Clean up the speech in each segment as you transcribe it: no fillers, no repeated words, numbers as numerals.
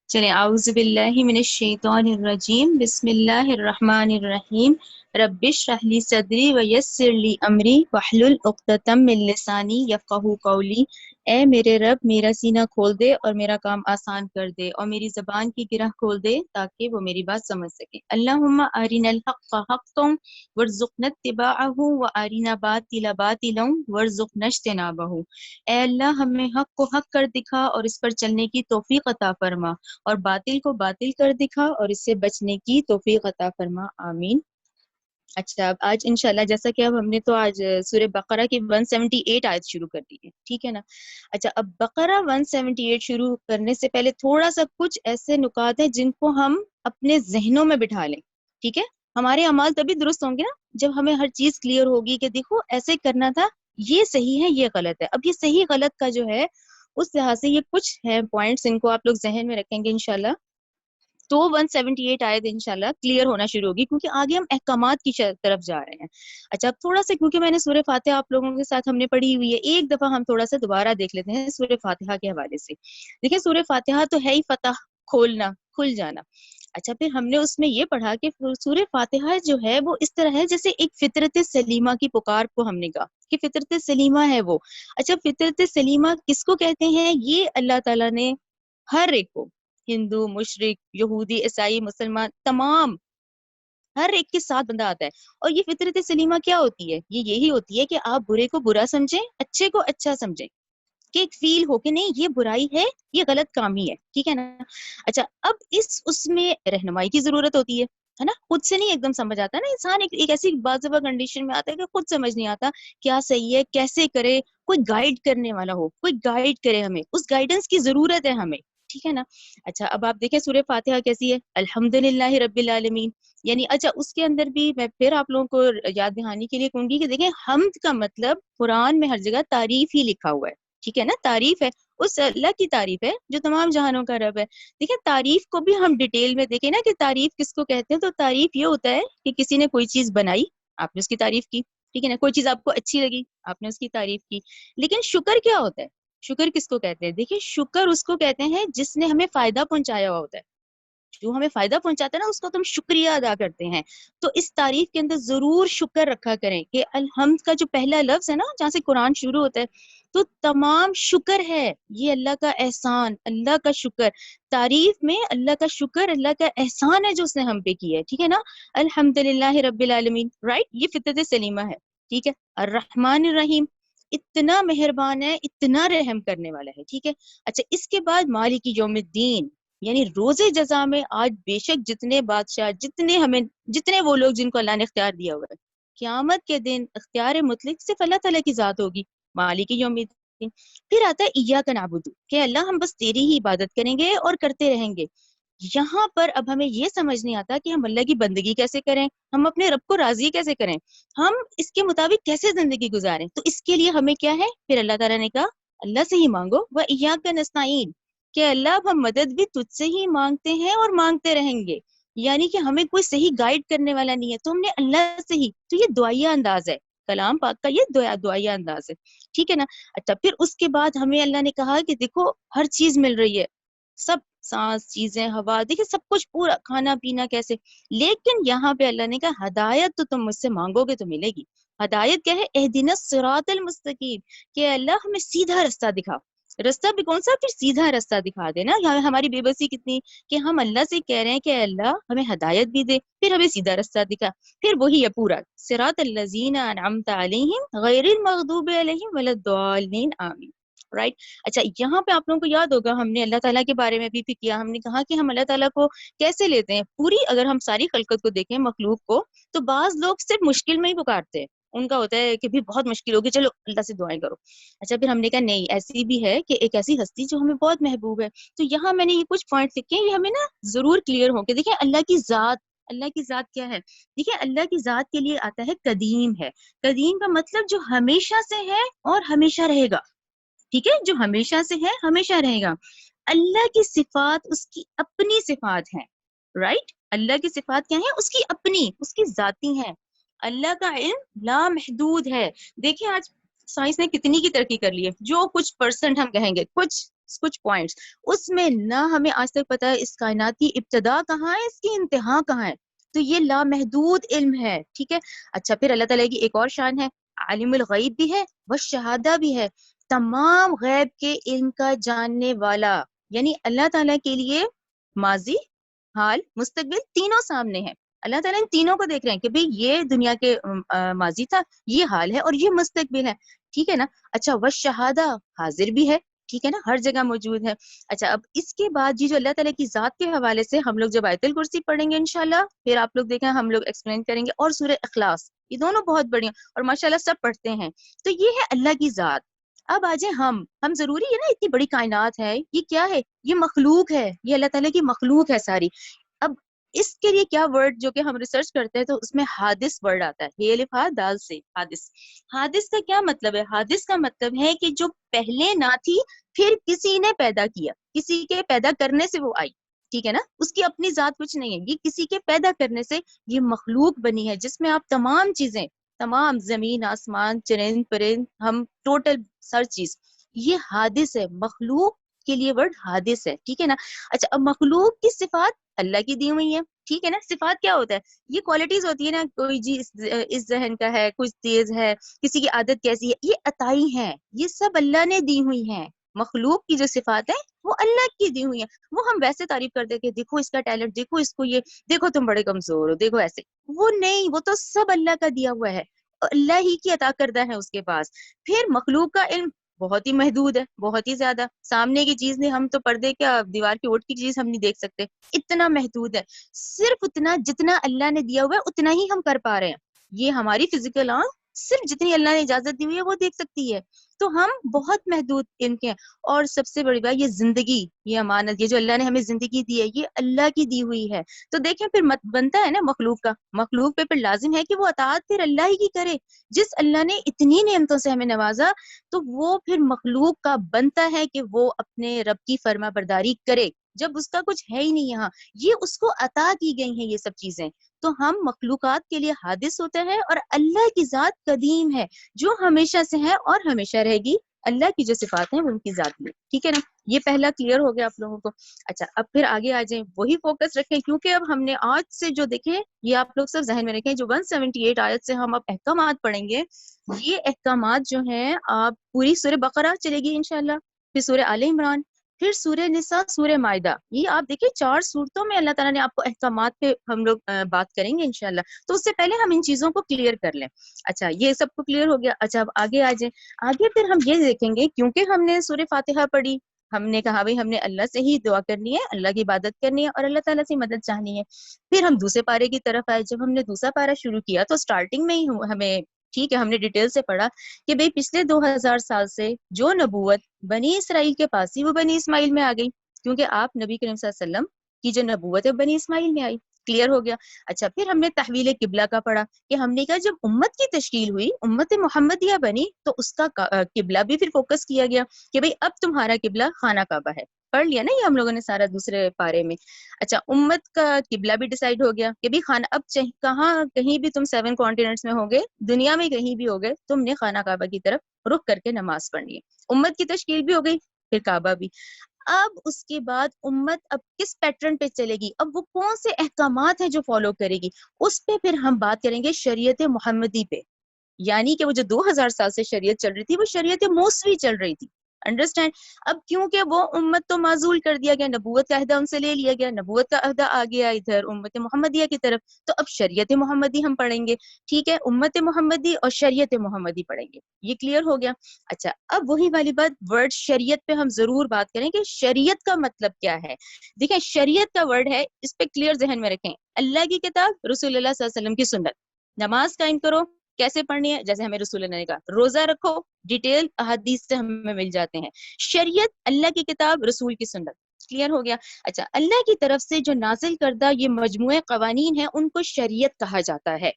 چلیں اعوذ باللہ من الشیطان الرجیم بسم اللہ الرحمن الرحیم رب اشرح لی صدری ویسر لی امری واحلل عقدۃ من لسانی یفقہوا قولی۔ اے میرے رب میرا سینہ کھول دے اور میرا کام آسان کر دے اور میری زبان کی گرہ کھول دے تاکہ وہ میری بات سمجھ سکے۔ اللہم ارنا الحق حقا وارزقنا اتباعہ وارنا باطل باطلا وارزقنا اجتنابہ۔ اے اللہ ہمیں حق کو حق کر دکھا اور اس پر چلنے کی توفیق عطا فرما، اور باطل کو باطل کر دکھا اور اس سے بچنے کی توفیق عطا فرما، آمین۔ اچھا اب آج انشاءاللہ جیسا کہ اب ہم نے تو آج سورہ بقرہ کی 178 آیت شروع کر دی ہے، ٹھیک ہے نا۔ اچھا اب بقرہ 178 شروع کرنے سے پہلے تھوڑا سا کچھ ایسے نکات ہیں جن کو ہم اپنے ذہنوں میں بٹھا لیں، ٹھیک ہے۔ ہمارے اعمال تبھی درست ہوں گے نا جب ہمیں ہر چیز کلیئر ہوگی کہ دیکھو ایسے کرنا تھا، یہ صحیح ہے یہ غلط ہے۔ اب یہ صحیح غلط کا جو ہے اس لحاظ سے یہ کچھ ہے پوائنٹس، ان کو آپ لوگ ذہن میں رکھیں گے انشاءاللہ تو 178 آیت انشاءاللہ کلیئر ہونا شروع ہوگی، کیونکہ آگے ہم احکامات کی طرف جا رہے ہیں۔ اچھا اب تھوڑا سا کیونکہ میں نے سورہ فاتحہ آپ لوگوں کے ساتھ ہم نے پڑھی ہوئی ہے، ایک دفعہ ہم تھوڑا سا دوبارہ دیکھ لیتے ہیں سورہ فاتحہ کے حوالے سے۔ دیکھیں سورہ فاتحہ تو ہے ہی فتح، کھولنا، کھل جانا۔ اچھا پھر ہم نے اس میں یہ پڑھا کہ سورہ فاتحہ جو ہے وہ اس طرح ہے جیسے ایک فطرت سلیمہ کی پکار کو ہم نے کہا کہ فطرت سلیمہ ہے وہ۔ اچھا فطرت سلیمہ کس کو کہتے ہیں؟ یہ اللہ تعالیٰ نے ہر ایک کو، ہندو، مشرک، یہودی، عیسائی، مسلمان، تمام ہر ایک کے ساتھ بندہ آتا ہے۔ اور یہ فطرت سلیمہ کیا ہوتی ہے؟ یہ یہی ہوتی ہے کہ آپ برے کو برا سمجھیں، اچھے کو اچھا سمجھیں، کہ ایک فیل ہو کہ نہیں یہ برائی ہے، یہ غلط کام ہی ہے، ٹھیک ہے نا۔ اچھا اب اس میں رہنمائی کی ضرورت ہوتی ہے نا، خود سے نہیں ایک دم سمجھ آتا ہے نا انسان، ایک ایسی بعض دفعہ کنڈیشن میں آتا ہے کہ خود سمجھ نہیں آتا کیا صحیح ہے کیسے کرے، کوئی گائیڈ کرنے والا ہو، کوئی گائیڈ کرے ہمیں، اس گائیڈنس کی ضرورت ہے ہمیں، ٹھیک ہے نا۔ اچھا اب آپ دیکھیں سورہ فاتحہ کیسی ہے، الحمدللہ رب العالمین، یعنی اچھا اس کے اندر بھی میں پھر آپ لوگوں کو یاد دہانی کے لیے کہوں گی کہ دیکھیں حمد کا مطلب قرآن میں ہر جگہ تعریف ہی لکھا ہوا ہے، ٹھیک ہے نا، تعریف ہے، اس اللہ کی تعریف ہے جو تمام جہانوں کا رب ہے۔ دیکھیں تعریف کو بھی ہم ڈیٹیل میں دیکھیں نا کہ تعریف کس کو کہتے ہیں، تو تعریف یہ ہوتا ہے کہ کسی نے کوئی چیز بنائی، آپ نے اس کی تعریف کی، ٹھیک ہے نا، کوئی چیز آپ کو اچھی لگی، آپ نے اس کی تعریف کی۔ لیکن شکر کیا ہوتا ہے؟ شکر کس کو کہتے ہیں؟ دیکھیں شکر اس کو کہتے ہیں جس نے ہمیں فائدہ پہنچایا ہوا ہوتا ہے، جو ہمیں فائدہ پہنچاتا ہے نا اس کو تو ہم شکریہ ادا کرتے ہیں۔ تو اس تعریف کے اندر ضرور شکر رکھا کریں کہ الحمد کا جو پہلا لفظ ہے نا جہاں سے قرآن شروع ہوتا ہے تو تمام شکر ہے، یہ اللہ کا احسان، اللہ کا شکر، تعریف میں اللہ کا شکر، اللہ کا احسان ہے جو اس نے ہم پہ کیا ہے، ٹھیک ہے نا۔ الحمدللہ رب العالمین، رائٹ، یہ فطرت سلیمہ ہے، ٹھیک ہے۔ الرحمن الرحیم، اتنا مہربان ہے، اتنا رحم کرنے والا ہے، ٹھیک ہے۔ اچھا اس کے بعد مالک یوم الدین، یعنی روز جزا میں آج بے شک جتنے بادشاہ، جتنے وہ لوگ جن کو اللہ نے اختیار دیا ہوا ہے، قیامت کے دن اختیار مطلق صرف اللہ تعالیٰ کی ذات ہوگی، مالک یوم الدین۔ پھر آتا ہے ایاک نعبد، کہ اللہ ہم بس تیری ہی عبادت کریں گے اور کرتے رہیں گے۔ یہاں پر اب ہمیں یہ سمجھ نہیں آتا کہ ہم اللہ کی بندگی کیسے کریں، ہم اپنے رب کو راضی کیسے کریں، ہم اس کے مطابق کیسے زندگی گزاریں۔ تو اس کے لیے ہمیں کیا ہے؟ پھر اللہ تعالیٰ نے کہا اللہ سے ہی مانگو، وَإِيَّاكَ نَسْتَعِينُ، کہ اللہ اب ہم مدد بھی تجھ سے ہی مانگتے ہیں اور مانگتے رہیں گے، یعنی کہ ہمیں کوئی صحیح گائیڈ کرنے والا نہیں ہے تو ہم نے اللہ سے ہی، تو یہ دعائیہ انداز ہے، کلام پاک کا یہ دعائیہ انداز ہے، ٹھیک ہے نا۔ اچھا پھر اس کے بعد ہمیں اللہ نے کہا کہ دیکھو ہر چیز مل رہی ہے، سب سانس، چیزیں، ہوا، دیکھیں سب کچھ پورا، کھانا پینا کیسے، لیکن یہاں پہ اللہ نے کہا ہدایت تو تم مجھ سے مانگو گے تو ملے گی۔ ہدایت کیا ہے؟ اہدنا الصراط المستقیم، کہ اللہ ہمیں سیدھا رستہ دکھا، رستہ بھی کون سا؟ پھر سیدھا رستہ دکھا دینا۔ یہاں ہماری بے بسی کتنی کہ ہم اللہ سے کہہ رہے ہیں کہ اللہ ہمیں ہدایت بھی دے، پھر ہمیں سیدھا رستہ دکھا، پھر وہی ہے پورا صراط الذین انعمت علیہم غیر المغضوب علیہم ولا الضالین، آمین، رائٹ۔ اچھا یہاں پہ آپ لوگوں کو یاد ہوگا ہم نے اللہ تعالیٰ کے بارے میں بھی کیا، ہم نے کہا کہ ہم اللہ تعالیٰ کو کیسے لیتے ہیں پوری، اگر ہم ساری خلقت کو دیکھیں، مخلوق کو، تو بعض لوگ صرف مشکل میں ہی پکارتے ہیں، ان کا ہوتا ہے کہ بھی بہت مشکل ہوگی چلو اللہ سے دعائیں کرو۔ اچھا پھر ہم نے کہا نہیں، ایسی بھی ہے کہ ایک ایسی ہستی جو ہمیں بہت محبوب ہے۔ تو یہاں میں نے یہ کچھ پوائنٹ لکھے ہیں، یہ ہمیں نا ضرور کلیئر ہو کے دیکھیں اللہ کی ذات، اللہ کی ذات کیا ہے؟ دیکھیں اللہ کی ذات کے لیے آتا ہے قدیم ہے، قدیم کا مطلب جو ہمیشہ سے ہے اور ہمیشہ رہے گا، ٹھیک ہے، جو ہمیشہ سے ہے ہمیشہ رہے گا۔ اللہ کی صفات اس کی اپنی صفات ہیں، رائٹ، اللہ کی صفات کیا ہیں؟ اس کی اپنی، اس کی ذاتی ہیں۔ اللہ کا علم لامحدود ہے۔ دیکھیں آج سائنس نے کتنی کی ترقی کر لی ہے، جو کچھ پرسنٹ ہم کہیں گے، کچھ کچھ پوائنٹس، اس میں نہ ہمیں آج تک پتا ہے اس کائنات کی ابتدا کہاں ہے، اس کی انتہا کہاں ہے. تو یہ لامحدود علم ہے. ٹھیک ہے. اچھا پھر اللہ تعالیٰ کی ایک اور شان ہے، عالم الغیب بھی ہے وہ شہادہ بھی ہے، تمام غیب کے علم کا جاننے والا. یعنی اللہ تعالیٰ کے لیے ماضی، حال، مستقبل تینوں سامنے ہیں. اللہ تعالیٰ ان تینوں کو دیکھ رہے ہیں کہ بھئی یہ دنیا کے ماضی تھا، یہ حال ہے اور یہ مستقبل ہے. ٹھیک ہے نا. اچھا وہ شہادہ حاضر بھی ہے. ٹھیک ہے نا، ہر جگہ موجود ہے. اچھا اب اس کے بعد جو اللہ تعالیٰ کی ذات کے حوالے سے ہم لوگ جب آیت الکرسی پڑھیں گے انشاءاللہ، پھر آپ لوگ دیکھیں ہم لوگ ایکسپلین کریں گے، اور سورہ اخلاص، یہ دونوں بہت بڑی ہیں اور ماشاءاللہ سب پڑھتے ہیں. تو یہ ہے اللہ کی ذات. اب آ جائیں ہم ضروری ہے نا، اتنی بڑی کائنات ہے، یہ کیا ہے؟ یہ مخلوق ہے، یہ اللہ تعالیٰ کی مخلوق ہے ساری. اب اس کے لیے کیا ورڈ جو کہ ہم ریسرچ کرتے ہیں تو اس میں حادث ورڈ آتا ہے، یہ الف ہا دال سے حادث. حادث کا کیا مطلب ہے؟ حادث کا مطلب ہے کہ جو پہلے نہ تھی پھر کسی نے پیدا کیا، کسی کے پیدا کرنے سے وہ آئی. ٹھیک ہے نا. اس کی اپنی ذات کچھ نہیں ہے، یہ کسی کے پیدا کرنے سے یہ مخلوق بنی ہے، جس میں آپ تمام چیزیں، تمام زمین آسمان چرند پرند ہم ٹوٹل ہر چیز، یہ حادث ہے. مخلوق کے لیے ورڈ حادث ہے. ٹھیک ہے نا. اچھا اب مخلوق کی صفات اللہ کی دی ہوئی ہے. ٹھیک ہے نا. صفات کیا ہوتا ہے؟ یہ کوالٹیز ہوتی ہے نا، کوئی جی اس ذہن کا ہے، کچھ تیز ہے، کسی کی عادت کیسی ہے، یہ عطائی ہیں، یہ سب اللہ نے دی ہوئی ہیں. مخلوق کی جو صفات ہیں وہ اللہ کی دی ہوئی ہیں. وہ ہم ویسے تعریف کرتے کہ دیکھو اس کا ٹیلنٹ، دیکھو اس کو، یہ دیکھو تم بڑے کمزور ہو، دیکھو ایسے. وہ نہیں، وہ تو سب اللہ کا دیا ہوا ہے، اللہ ہی کی عطا کردہ ہے اس کے پاس. پھر مخلوق کا علم بہت ہی محدود ہے، بہت ہی زیادہ. سامنے کی چیز نہیں، ہم تو پردے کیا دیوار کی اوٹ کی چیز ہم نہیں دیکھ سکتے، اتنا محدود ہے. صرف اتنا جتنا اللہ نے دیا ہوا ہے اتنا ہی ہم کر پا رہے ہیں. یہ ہماری فزیکل آنکھ صرف جتنی اللہ نے اجازت دی ہوئی ہے وہ دیکھ سکتی ہے. تو ہم بہت محدود علم کے ہیں. اور سب سے بڑی بات، یہ زندگی، یہ امانت، یہ جو اللہ نے ہمیں زندگی دی ہے یہ اللہ کی دی ہوئی ہے. تو دیکھیں پھر بنتا ہے نا مخلوق کا، مخلوق پہ پھر لازم ہے کہ وہ اطاعت پھر اللہ ہی کی کرے. جس اللہ نے اتنی نعمتوں سے ہمیں نوازا تو وہ پھر مخلوق کا بنتا ہے کہ وہ اپنے رب کی فرما برداری کرے، جب اس کا کچھ ہے ہی نہیں یہاں. یہ اس کو عطا کی گئی ہیں یہ سب چیزیں. تو ہم مخلوقات کے لیے حادث ہوتے ہیں، اور اللہ کی ذات قدیم ہے جو ہمیشہ سے ہے اور ہمیشہ رہے گی. اللہ کی جو صفات ہیں وہ ان کی ذات میں. ٹھیک ہے نا. یہ پہلا کلیئر ہو گیا آپ لوگوں کو. اچھا اب پھر آگے آ جائیں، وہی فوکس رکھیں، کیونکہ اب ہم نے آج سے جو دیکھیں یہ آپ لوگ سب ذہن میں رکھیں، جو 178 آیت سے ہم اب احکامات پڑھیں گے، یہ احکامات جو ہیں آپ پوری سورہ بقرہ چلے گی انشاءاللہ، پھر سورہ آل عمران، پھر سورہ نساء، سورہ مائدہ. یہ آپ دیکھیں 4 صورتوں میں اللہ تعالیٰ نے آپ کو احکامات پہ ہم لوگ بات کریں گے انشاءاللہ. تو اس سے پہلے ہم ان چیزوں کو کلیئر کر لیں. اچھا یہ سب کو کلیئر ہو گیا. اچھا اب آگے آ جائیں. آگے پھر ہم یہ دیکھیں گے، کیونکہ ہم نے سورہ فاتحہ پڑھی، ہم نے کہا بھائی ہم نے اللہ سے ہی دعا کرنی ہے، اللہ کی عبادت کرنی ہے اور اللہ تعالیٰ سے مدد چاہنی ہے. پھر ہم دوسرے پارے کی طرف آئے. جب ہم نے دوسرا پارہ شروع کیا تو سٹارٹنگ میں ہی ہمیں، ٹھیک ہے، ہم نے ڈیٹیل سے پڑھا کہ بھئی پچھلے 2000 سال سے جو نبوت بنی اسرائیل کے پاس تھی وہ بنی اسماعیل میں آ گئی، کیونکہ آپ نبی کریم صلی اللہ علیہ وسلم کی جو نبوت ہے بنی اسماعیل میں آئی. کلیئر ہو گیا. اچھا پھر ہم نے تحویل قبلہ کا پڑھا کہ ہم نے کہا جب امت کی تشکیل ہوئی، امت محمدیہ بنی، تو اس کا قبلہ بھی پھر فوکس کیا گیا کہ بھئی اب تمہارا قبلہ خانہ کعبہ ہے. پڑھ لیا نا یہ ہم لوگوں نے سارا دوسرے پارے میں. اچھا امت کا قبلہ بھی ڈیسائیڈ ہو گیا کہ بھی خانہ، اب کہاں کہیں بھی تم 7 کانٹیننٹس میں ہوگے، دنیا میں کہیں بھی ہوگے، تم نے خانہ کعبہ کی طرف رخ کر کے نماز پڑھنی ہے. امت کی تشکیل بھی ہو گئی، پھر کعبہ بھی. اب اس کے بعد امت اب کس پیٹرن پہ چلے گی، اب وہ کون سے احکامات ہیں جو فالو کرے گی، اس پہ پھر ہم بات کریں گے شریعت محمدی پہ. یعنی کہ وہ جو 2000 سال سے شریعت چل رہی تھی وہ شریعت موسوی چل رہی تھی. انڈرسٹینڈ. اب کیونکہ وہ امت تو معزول کر دیا گیا، نبوت کا عہدہ ان سے لے لیا گیا، نبوت کا عہدہ آ گیا ادھر امت محمدیہ کی طرف، تو اب شریعت محمدی ہم پڑھیں گے. ٹھیک ہے. امت محمدی اور شریعت محمدی پڑھیں گے. یہ کلیئر ہو گیا. اچھا اب وہی والی بات، ورڈ شریعت پہ ہم ضرور بات کریں کہ شریعت کا مطلب کیا ہے. دیکھیں شریعت کا ورڈ ہے، اس پہ کلیئر ذہن میں رکھیں، اللہ کی کتاب، رسول اللہ صلی اللہ علیہ وسلم کی سنت. نماز قائم کرو، کیسے پڑھنی ہے؟ جیسے ہمیں رسول اللہ نے کہا. روزہ رکھو، ڈیٹیل احادیث سے ہمیں مل جاتے ہیں. شریعت اللہ کی کتاب، رسول کی سنت. کلیئر ہو گیا. اچھا اللہ کی طرف سے جو نازل کردہ یہ مجموعہ قوانین ہیں ان کو شریعت کہا جاتا ہے.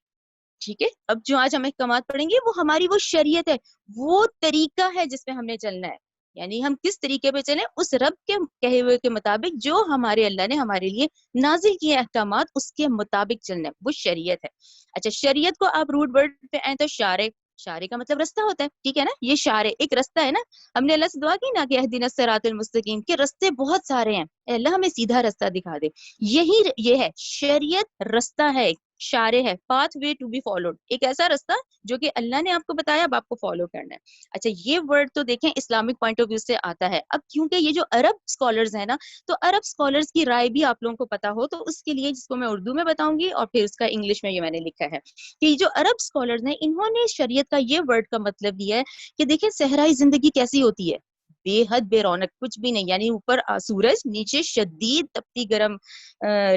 ٹھیک ہے. اب جو آج ہم احکامات پڑھیں گے وہ ہماری وہ شریعت ہے، وہ طریقہ ہے جس پہ ہم نے چلنا ہے. یعنی ہم کس طریقے پہ چلیں، اس رب کے کہے ہوئے کے مطابق، جو ہمارے اللہ نے ہمارے لیے نازل کیے احکامات اس کے مطابق چلنا ہے، وہ شریعت ہے. اچھا شریعت کو آپ روٹ ورڈ پہ آئیں تو شارع، شارے کا مطلب رستہ ہوتا ہے، ٹھیک ہے نا، یہ شارے ایک رستہ ہے نا. ہم نے اللہ سے دعا کی نا کہ اہدنا الصراط المستقیم، کہ رستے بہت سارے ہیں، اے اللہ ہمیں سیدھا رستہ دکھا دے. یہی یہ ہے شریعت، رستہ ہے، شارے ہے، pathway to be followed, ایک ایسا رستہ جو کہ اللہ نے آپ کو بتایا، اب آپ کو فالو کرنا ہے. اچھا یہ ورڈ تو دیکھیں اسلامک پوائنٹ آف ویو سے آتا ہے. اب کیونکہ یہ جو عرب اسکالرز ہیں نا، تو عرب اسکالرز کی رائے بھی آپ لوگوں کو پتا ہو، تو اس کے لیے جس کو میں اردو میں بتاؤں گی اور پھر اس کا انگلش میں یہ میں نے لکھا ہے کہ جو عرب اسکالرز ہیں انہوں نے شریعت کا یہ ورڈ کا مطلب دیا ہے کہ دیکھیں صحرائی زندگی کیسی ہوتی ہے، بے حد بے رونق، کچھ بھی نہیں، یعنی اوپر سورج، نیچے شدید تپتی گرم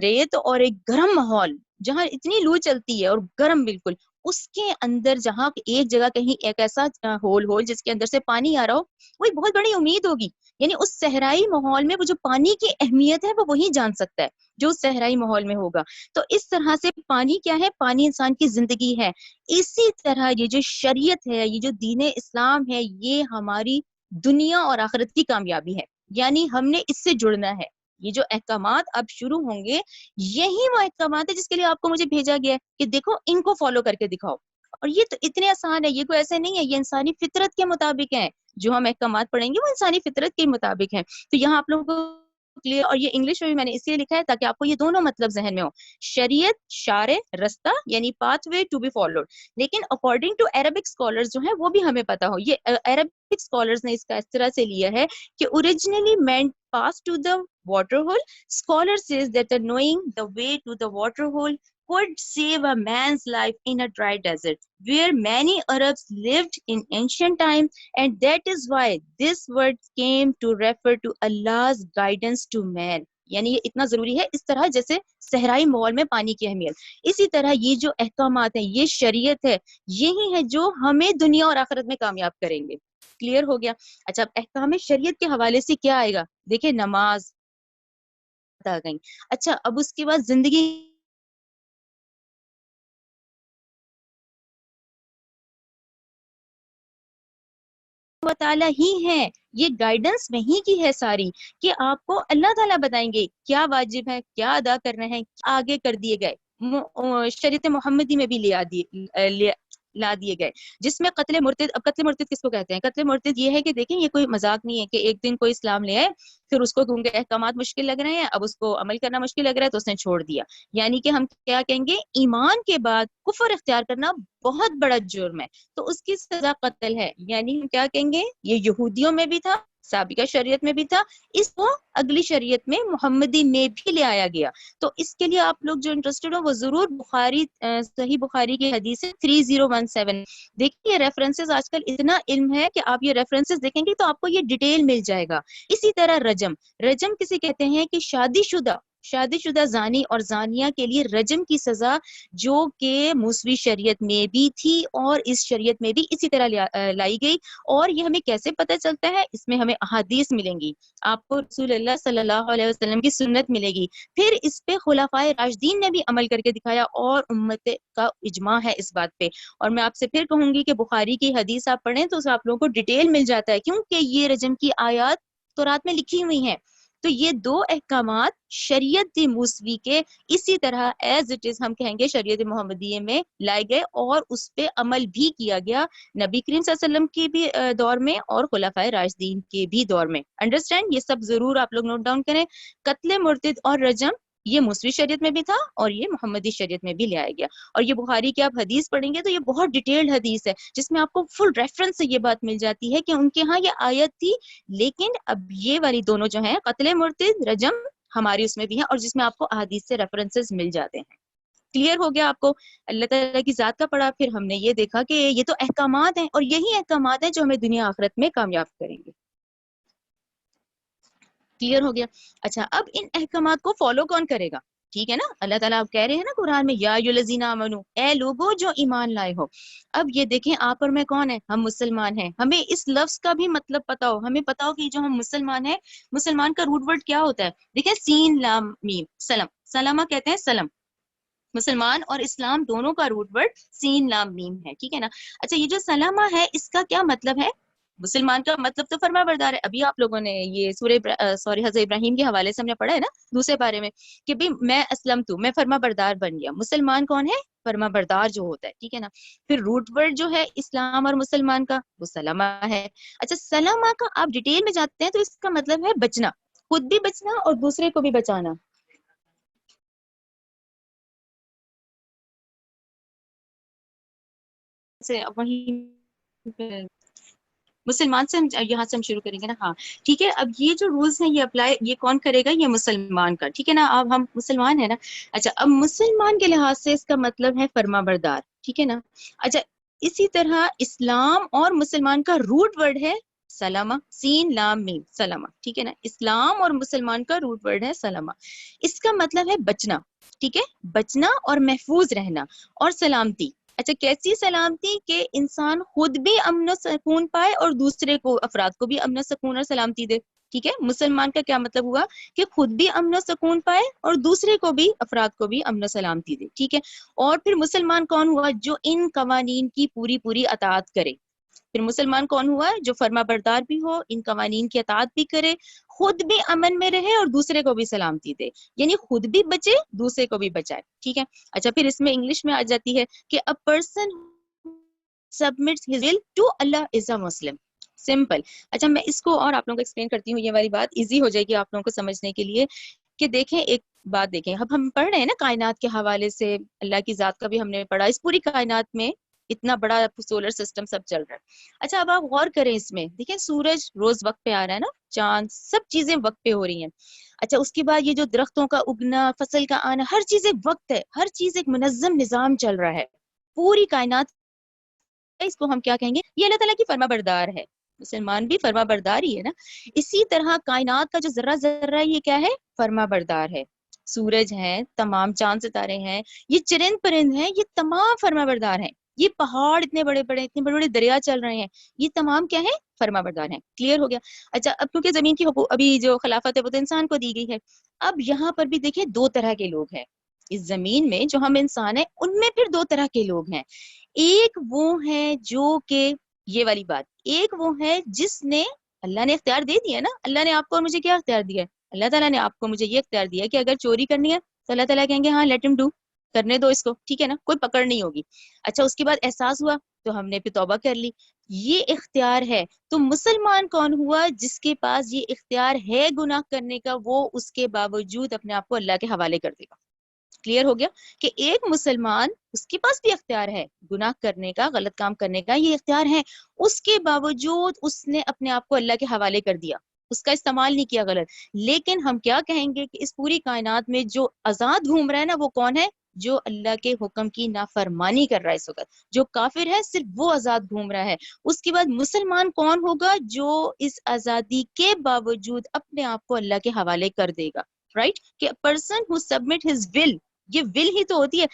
ریت اور ایک گرم ماحول جہاں اتنی لو چلتی ہے اور گرم بالکل. اس کے اندر جہاں ایک جگہ کہیں ایک ایسا ہول جس کے اندر سے پانی آ رہا ہو، وہ ایک بہت بڑی امید ہوگی. یعنی اس صحرائی ماحول میں وہ جو پانی کی اہمیت ہے وہ وہی جان سکتا ہے جو صحرائی ماحول میں ہوگا. تو اس طرح سے پانی کیا ہے؟ پانی انسان کی زندگی ہے. اسی طرح یہ جو شریعت ہے، یہ جو دین اسلام ہے، یہ ہماری دنیا اور آخرت کی کامیابی ہے. یعنی ہم نے اس سے جڑنا ہے. یہ جو احکامات اب شروع ہوں گے، یہی وہ احکامات ہے جس کے لیے آپ کو مجھے بھیجا گیا ہے کہ دیکھو ان کو فالو کر کے دکھاؤ. اور یہ تو اتنے آسان ہے، یہ کوئی ایسے نہیں ہے، یہ انسانی فطرت کے مطابق ہے. جو ہم احکامات پڑھیں گے وہ انسانی فطرت کے مطابق ہیں. تو یہاں آپ لوگوں کو کلیئر، اور یہ انگلش میں بھی میں نے اس لیے لکھا ہے تاکہ آپ کو یہ دونوں مطلب ذہن میں ہو. شریعت، شارع، رستہ، یعنی pathway to be followed. لیکن اکارڈنگ ٹو عربک اسکالرز جو ہیں وہ بھی ہمیں پتا ہو، یہ عربک اسکالرز نے اس کا اس طرح سے لیا ہے کہ originally meant pass to the water hole. Scholar says that the knowing the way to the water hole could save a man's life in a dry desert where many Arabs lived in ancient time, and that is why this word came to refer to Allah's guidance to man. یعنی یہ اتنا ضروری ہے، اس طرح جیسے صحرائی ماحول میں پانی کی اہمیت، اسی طرح یہ جو احکامات ہیں، یہ شریعت ہے، یہی ہے جو ہمیں دنیا اور آخرت میں کامیاب کریں گے. کلیئر ہو گیا؟ اچھا اب احکام شریعت کے حوالے سے کیا آئے گا؟ دیکھیں نماز آ گئی. اچھا اب اس کے بعد زندگی تعالیٰ ہی ہے، یہ گائیڈنس وہیں کی ہے ساری، کہ آپ کو اللہ تعالیٰ بتائیں گے کیا واجب ہے، کیا ادا کرنا ہے، آگے کر دیے گئے. شریعت محمدی میں بھی لا دیے گئے، جس میں قتل مرتد. اب قتل مرتد کس کو کہتے ہیں؟ قتل مرتد یہ ہے کہ دیکھیں یہ کوئی مذاق نہیں ہے کہ ایک دن کوئی اسلام لے آئے، پھر اس کو کیونکہ احکامات مشکل لگ رہے ہیں، اب اس کو عمل کرنا مشکل لگ رہا ہے تو اس نے چھوڑ دیا. یعنی کہ ہم کیا کہیں گے؟ ایمان کے بعد کفر اختیار کرنا بہت بڑا جرم ہے، تو اس کی سزا قتل ہے. یعنی ہم کیا کہیں گے؟ یہ یہودیوں میں بھی تھا، سابقہ شریعت میں بھی تھا، اس کو اگلی شریعت میں محمدی میں بھی لے آیا گیا. تو اس کے لیے آپ لوگ جو انٹرسٹڈ ہو وہ ضرور بخاری، صحیح بخاری کی حدیث ہے 3017. دیکھیے یہ ریفرنسز آج کل اتنا علم ہے کہ آپ یہ ریفرنسز دیکھیں گے تو آپ کو یہ ڈیٹیل مل جائے گا. اسی طرح رجم، رجم کسے کہتے ہیں؟ کہ شادی شدہ زانی اور زانیہ کے لیے رجم کی سزا جو کہ موسوی شریعت میں بھی تھی اور اس شریعت میں بھی اسی طرح لائی گئی. اور یہ ہمیں کیسے پتہ چلتا ہے؟ اس میں ہمیں احادیث ملیں گی، آپ کو رسول اللہ صلی اللہ علیہ وسلم کی سنت ملے گی، پھر اس پہ خلفائے راشدین نے بھی عمل کر کے دکھایا اور امت کا اجماع ہے اس بات پہ. اور میں آپ سے پھر کہوں گی کہ بخاری کی حدیث آپ پڑھیں تو آپ لوگوں کو ڈیٹیل مل جاتا ہے، کیونکہ یہ رجم کی آیات تورات میں لکھی ہوئی ہیں. تو یہ دو احکامات شریعت موسوی کے اسی طرح ایز اٹ از ہم کہیں گے شریعت محمدیہ میں لائے گئے اور اس پہ عمل بھی کیا گیا نبی کریم صلی اللہ علیہ وسلم کے بھی دور میں اور خلفائے راشدین کے بھی دور میں. انڈرسٹینڈ؟ یہ سب ضرور آپ لوگ نوٹ ڈاؤن کریں. قتل مرتد اور رجم یہ موسوی شریعت میں بھی تھا اور یہ محمدی شریعت میں بھی لے آیا گیا. اور یہ بخاری کی آپ حدیث پڑھیں گے تو یہ بہت ڈیٹیلڈ حدیث ہے جس میں آپ کو فل ریفرنس سے یہ بات مل جاتی ہے کہ ان کے ہاں یہ آیت تھی، لیکن اب یہ والی دونوں جو ہیں قتل مرتد رجم ہماری اس میں بھی ہیں اور جس میں آپ کو احادیث سے ریفرنسز مل جاتے ہیں. کلیئر ہو گیا آپ کو؟ اللہ تعالیٰ کی ذات کا پڑھا، پھر ہم نے یہ دیکھا کہ یہ تو احکامات ہیں اور یہی احکامات ہیں جو ہمیں دنیا آخرت میں کامیاب کریں گے. کلیئر ہو گیا؟ اچھا اب ان احکامات کو فالو کون کرے گا؟ ٹھیک ہے نا، اللہ تعالیٰ آپ کہہ رہے ہیں نا قرآن میں یا ایھاالذین آمنو، اے لوگو جو ایمان لائے ہو. اب یہ دیکھیں آپ اور میں کون ہیں؟ ہم مسلمان ہیں. ہمیں اس لفظ کا بھی مطلب پتا ہو، ہمیں پتا ہو کہ جو ہم مسلمان ہیں، مسلمان کا روٹ ورڈ کیا ہوتا ہے. دیکھیں سین لام میم سلم، سلامہ کہتے ہیں سلم. مسلمان اور اسلام دونوں کا روٹ ورڈ سین لام میم ہے، ٹھیک ہے نا. اچھا یہ جو سلامہ ہے اس کا کیا مطلب ہے؟ مسلمان کا مطلب تو فرما بردار ہے. ابھی آپ لوگوں نے یہ حضرت ابراہیم کے حوالے سے ہم نے پڑھا ہے نا دوسرے بارے میں کہ بھی میں اسلم تو میں فرما بردار بن گیا. مسلمان کون ہے؟ فرما بردار جو ہوتا ہے, ٹھیک ہے نا. پھر روٹ ورڈ جو ہے اسلام اور مسلمان کا وہ سلامہ ہے. اچھا سلامہ کا آپ ڈیٹیل میں جاتے ہیں تو اس کا مطلب ہے بچنا, خود بھی بچنا اور دوسرے کو بھی بچانا. وہیں مسلمان سے ہم یہاں سے ہم شروع کریں گے نا. ہاں ٹھیک ہے. اب یہ جو رولز ہیں یہ اپلائی یہ کون کرے گا؟ یہ مسلمان کا, ٹھیک ہے نا. اب ہم مسلمان ہیں نا. اچھا اب مسلمان کے لحاظ سے اس کا مطلب ہے فرما بردار, ٹھیک ہے نا. اچھا اسی طرح اسلام اور مسلمان کا روٹ ورڈ ہے سلامہ, سین لام میم سلامہ, ٹھیک ہے نا. اسلام اور مسلمان کا روٹ ورڈ ہے سلامہ. اس کا مطلب ہے بچنا, ٹھیک ہے, بچنا اور محفوظ رہنا اور سلامتی. اچھا کیسی سلامتی؟ کہ انسان خود بھی امن و سکون پائے اور دوسرے کو افراد کو بھی امن و سکون اور سلامتی دے, ٹھیک ہے. مسلمان کا کیا مطلب ہوا؟ کہ خود بھی امن و سکون پائے اور دوسرے کو بھی افراد کو بھی امن و سلامتی دے, ٹھیک ہے. اور پھر مسلمان کون ہوا؟ جو ان قوانین کی پوری پوری اطاعت کرے. پھر مسلمان کون ہوا؟ جو فرما بردار بھی ہو, ان قوانین کی اطاعت بھی کرے, خود بھی امن میں رہے اور دوسرے کو بھی سلامتی دے, یعنی خود بھی بچے دوسرے کو بھی بچائے, ٹھیک ہے. اچھا پھر اس میں انگلش میں آ جاتی ہے کہ a person submits his will to Allah is a Muslim. Simple. اچھا میں اس کو اور آپ لوگوں کو ایکسپلین کرتی ہوں, یہ والی بات ایزی ہو جائے گی آپ لوگوں کو سمجھنے کے لیے. کہ دیکھیں ایک بات دیکھیں, اب ہم پڑھ رہے ہیں نا کائنات کے حوالے سے, اللہ کی ذات کا بھی ہم نے پڑھا. اس پوری کائنات میں اتنا بڑا سولر سسٹم سب چل رہا ہے. اچھا اب آپ غور کریں اس میں, دیکھیں سورج روز وقت پہ آ رہا ہے نا, چاند, سب چیزیں وقت پہ ہو رہی ہیں. اچھا اس کے بعد یہ جو درختوں کا اگنا, فصل کا آنا, ہر چیز ایک وقت ہے, ہر چیز ایک منظم نظام چل رہا ہے. پوری کائنات اس کو ہم کیا کہیں گے؟ یہ اللہ تعالیٰ کی فرما بردار ہے. مسلمان بھی فرما بردار ہی ہے نا. اسی طرح کائنات کا جو ذرہ ذرہ یہ کیا ہے؟ فرما بردار ہے. سورج ہیں, تمام چاند ستارے ہیں, یہ چرند پرند ہیں, یہ تمام فرما بردار ہیں. یہ پہاڑ اتنے بڑے بڑے, اتنے بڑے بڑے دریا چل رہے ہیں, یہ تمام کیا ہے؟ فرما بردار ہیں. کلیئر ہو گیا؟ اچھا اب کیونکہ زمین کی ابھی جو خلافت ہے وہ تو انسان کو دی گئی ہے. اب یہاں پر بھی دیکھیں دو طرح کے لوگ ہیں اس زمین میں, جو ہم انسان ہیں ان میں پھر دو طرح کے لوگ ہیں. ایک وہ ہے جو کہ یہ والی بات, ایک وہ ہے جس نے, اللہ نے اختیار دے دیا نا, اللہ نے آپ کو اور مجھے کیا اختیار دیا ہے؟ اللہ تعالیٰ نے آپ کو مجھے یہ اختیار دیا ہے کہ اگر چوری کرنی ہے تو اللہ تعالیٰ کہیں گے ہاں لیٹ ہم ڈو, کرنے دو اس کو, ٹھیک ہے نا, کوئی پکڑ نہیں ہوگی. اچھا اس کے بعد احساس ہوا تو ہم نے پھر توبہ کر لی, یہ اختیار ہے. تو مسلمان کون ہوا؟ جس کے پاس یہ اختیار ہے گناہ کرنے کا, وہ اس کے باوجود اپنے آپ کو اللہ کے حوالے کر دے گا. کلیئر ہو گیا کہ ایک مسلمان اس کے پاس بھی اختیار ہے گناہ کرنے کا, غلط کام کرنے کا, یہ اختیار ہے, اس کے باوجود اس نے اپنے آپ کو اللہ کے حوالے کر دیا, اس کا استعمال نہیں کیا غلط. لیکن ہم کیا کہیں گے کہ اس پوری کائنات میں جو آزاد گھوم رہا ہے نا, وہ کون ہے؟ جو اللہ کے حکم کی نافرمانی کر رہا ہے اس وقت, جو کافر ہے صرف وہ آزاد گھوم رہا ہے. اس کے بعد مسلمان کون ہوگا؟ جو اس آزادی کے باوجود اپنے آپ کو اللہ کے حوالے کر دے گا. رائٹ, کہ person who submit his will, یہ ول ہی تو ہوتی ہے